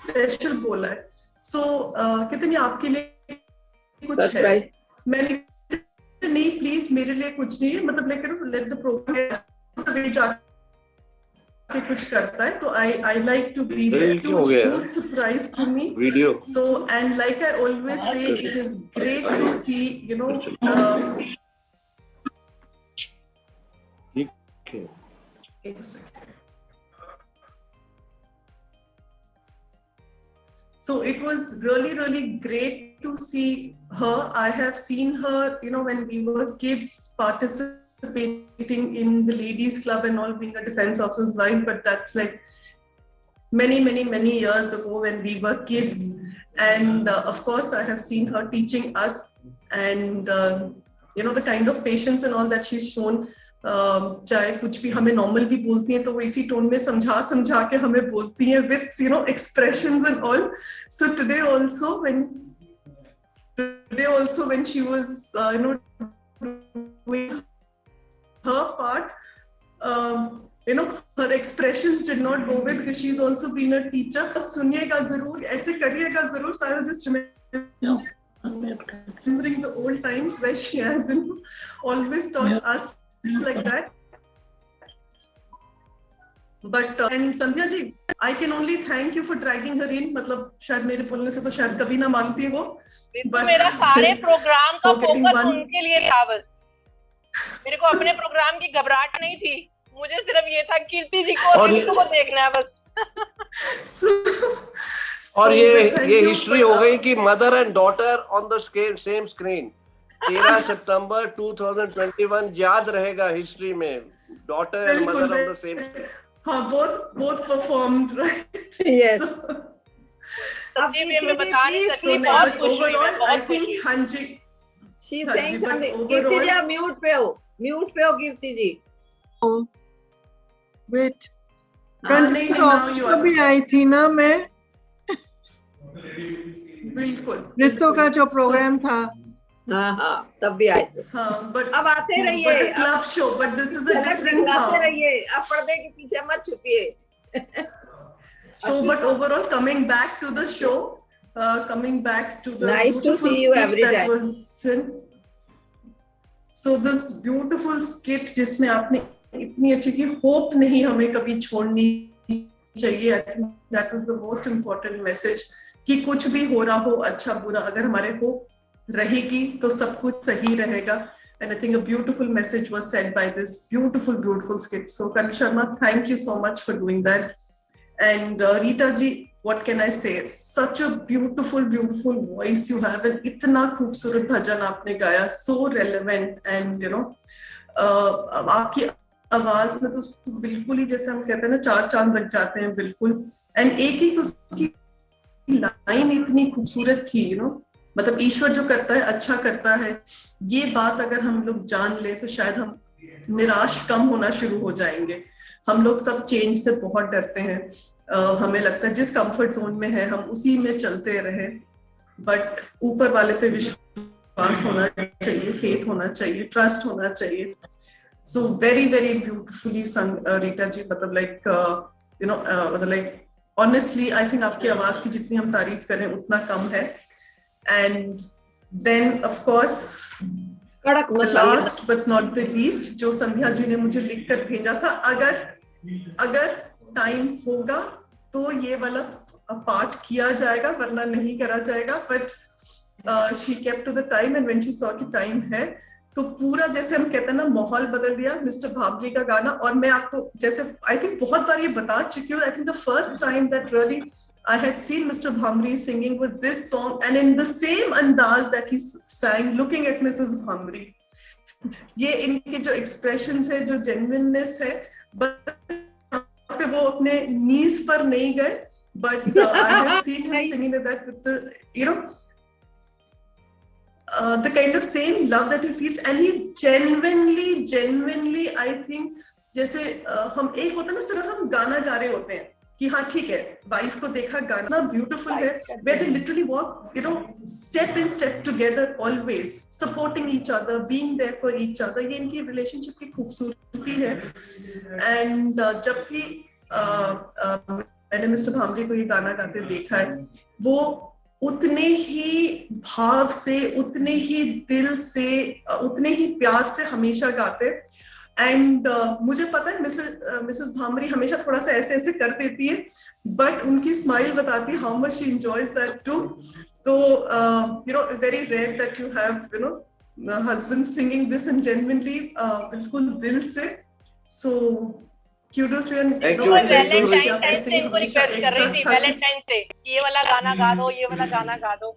स्पेशल बोला है, so कहते नहीं आपके लिए कुछ है। मैंने नहीं प्लीज मेरे लिए कुछ नहीं है, मतलब लेकर लेट द प्रोग्राम कुछ करता है, तो I like to be there. Huge surprise to me. Video. So and like I always say, it is great to see, you know. So it was really great to see her. I have seen her, you know, when we were kids participating in the ladies club and all, being a defense officer's wife, but that's like many years ago when we were kids. And of course I have seen her teaching us, and you know, the kind of patience and all that she's shown. चाहे कुछ भी हमें normal भी बोलती हैं तो वो इसी टोन में समझा के हमें बोलती हैं with you know expressions and all. So today also when she was you know doing her part, you know, her expressions did not go with, because she's also been a teacher. सुनिएगा जरूर, ऐसे करिएगा जरूर। So I was just remembering the old times where she has always taught us like that. But and Sandhya ji, I can only thank you for dragging her in. मतलब शायद मेरे बोलने से तो शायद कभी ना मानती वो, but मेरा सारे प्रोग्राम का फोकस उनके लिए था बस। मेरे को अपने प्रोग्राम की घबराहट नहीं थी, मुझे सिर्फ ये था कीर्ति जी को इसको देखना है बस। और ये हिस्ट्री हो गई कि mother and daughter on the same screen. 13 सितंबर 2021 याद रहेगा हिस्ट्री में, daughter and mother on the same screen. हाँ, both performed, right? Yes. सच्ची में मैं बता नहीं सकती, बहुत खुश हुई मैं, बहुत खुश हुई। हाँ जी। She's saying something. कीर्ति जी आप म्यूट पे हो कीर्ति जी। Wait. कभी आई थी ना मैं? बिल्कुल। रितो का जो प्रोग्राम था। हाँ तब भी आए थे। हाँ, but अब आते रहिए। Club show, but this is a different। आते रहिए, आप पर्दे के पीछे मत छुपिए। So, but overall, coming back to the show, coming back to the nice to see you every time. So this beautiful skit जिसमें आपने इतनी अच्छी की, hope नहीं हमें कभी छोड़नी चाहिए। I think that was the most important message, कि कुछ भी हो रहा हो, अच्छा बुरा, अगर हमारे hope रहेगी तो सब कुछ सही रहेगा. And I think a beautiful message was said by this beautiful skit. So Karan Sharma, thank you so much for doing that. And Rita ji, what can I say? Such a beautiful voice you have, and इतना खूबसूरत भजन आपने गाया, so relevant, and you know, आपकी आवाज में तो बिल्कुल ही जैसे हम कहते हैं ना, 4 चांद लग जाते हैं बिल्कुल. And एक उसकी लाइन इतनी खूबसूरत थी, you know, मतलब ईश्वर जो करता है अच्छा करता है. ये बात अगर हम लोग जान ले तो शायद हम निराश कम होना शुरू हो जाएंगे. हम लोग सब चेंज से बहुत डरते हैं. हमें लगता है जिस कंफर्ट जोन में है हम उसी में चलते रहे, बट ऊपर वाले पे विश्वास होना चाहिए, फेथ होना चाहिए, ट्रस्ट होना चाहिए. सो वेरी ब्यूटिफुली संग रीटा जी. मतलब लाइक यू नो, मतलब लाइक ऑनेस्टली आई थिंक आपकी आवाज की जितनी हम तारीफ करें उतना कम है. And then of course last but not the least, जो संध्या जी ने मुझे लिख कर भेजा था, अगर टाइम होगा तो ये वाला पार्ट किया जाएगा, वरना नहीं करा जाएगा. But she kept to the time, and when she saw कि टाइम है तो पूरा जैसे हम कहते हैं ना, माहौल बदल दिया. मिस्टर भावरी का गाना, और मैं आपको जैसे आई थिंक बहुत बार ये बता चुकी हूँ, I think the first time that really I had seen Mr. Bhamri singing with this song, and in the same andaz that he sang, looking at Mrs. Bhamri. ये इनके जो expressions है, जो genuineness है, but वो अपने knees पर नहीं गए, but I have seen him singing like that with the, you know, the kind of same love that he feels, and he genuinely I think, जैसे हम एक होता है ना, सिर्फ हम गाना गा रहे होते हैं कि हाँ ठीक है, वाइफ को देखा, गाना ब्यूटीफुल है, where they literally walk, you know, step in step together, always supporting each other, being there for each other. ये इनकी रिलेशनशिप की खूबसूरती है. एंड जब भी मैंने मिस्टर भामरी को ये गाना गाते देखा है, वो उतने ही भाव से, उतने ही दिल से, उतने ही प्यार से हमेशा गाते. एंड मुझे पता है मिसेस भामरी हमेशा थोड़ा सा ऐसे कर देती है, बट उनकी स्माइल बताती है how much she enjoys that too. तो you know, very rare that you have, you know, husband singing this and genuinely, बिल्कुल दिल से. So kudos to you. Valentine time से इनको रिक्वेस्ट कर रही थी, वैलेंटाइन से ये वाला गाना गा दो, ये वाला गाना गा दो.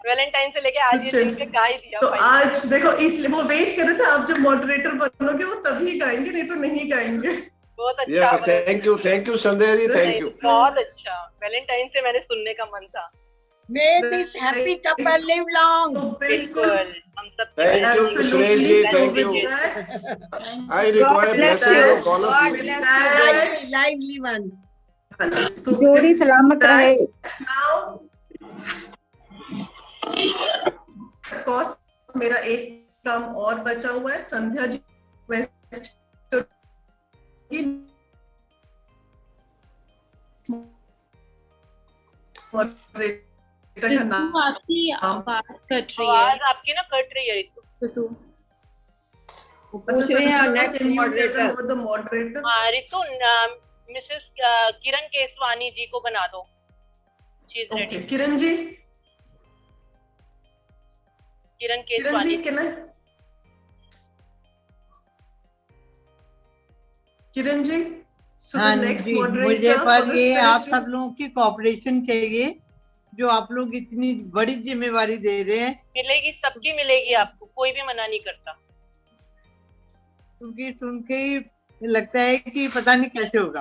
वैलेंटाइन से लेके आज ये दिन पे गा ही दिया. तो आज देखो, इसलिए वो वेट कर रहे थे, आप जब मॉडरेटर बनोगे वो तभी गाएंगे, नहीं तो नहीं गाएंगे. बहुत अच्छा. Thank you Sandhya ji, thank you. बहुत अच्छा. वैलेंटाइन से मैंने सुनने का मन था. May this happy couple live long. बिल्कुल, हम सब. Thank you Suresh ji, thank you. I require blessing of all of you. Lively one. जोड़ी सलामत रहे. Of course, मेरा एक काम और बचा हुआ है. संध्या जी आपकी आवाज कट रही है. आवाज आपकी ना कट रही है रितु. तू पूछ रहे हैं नेक्स्ट मॉडरेटर. हाँ रितु, मिसेस किरण केसवानी जी को बना दो. चीज रेडी. किरण जी, किरण केसवानी. किरण जी, हाँ जी, मुझे पर ये आप सब लोगों की कोऑपरेशन चाहिए, जो आप लोग इतनी बड़ी जिम्मेवारी दे रहे हैं. मिलेगी, सबकी मिलेगी आपको, कोई भी मना नहीं करता. क्योंकि सुन के ही लगता है कि पता नहीं कैसे होगा.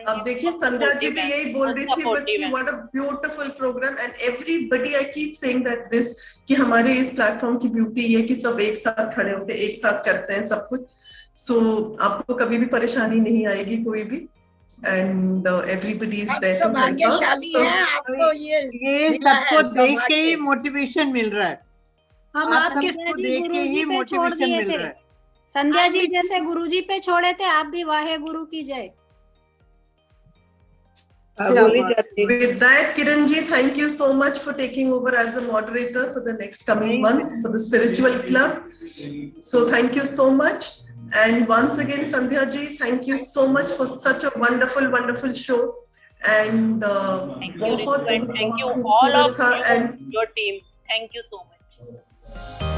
अब देखिए, संध्या जी भी यही बोल रही थी, but see what a beautiful program, and everybody, I keep saying that this, कि हमारे इस प्लेटफॉर्म की ब्यूटी ये कि सब एक साथ खड़े होते हैं, एक साथ करते हैं सब कुछ. सो आपको कभी भी परेशानी नहीं आएगी कोई भी, and everybody is there to help us. आपको ये सबको देख के ही मोटिवेशन मिल रहा है. हम आपके देख के ही मोटिवेशन मिल रहा है. संध्या जी जैसे गुरुजी पे छोड़े थे, आप भी वाहे गुरु की जय. With that, Kiran ji, thank you so much for taking over as a moderator for the next coming month for the spiritual club. So thank you so much. And once again, Sandhya ji, thank you so much for such a wonderful show. And thank you all of you and your team. Thank you so much.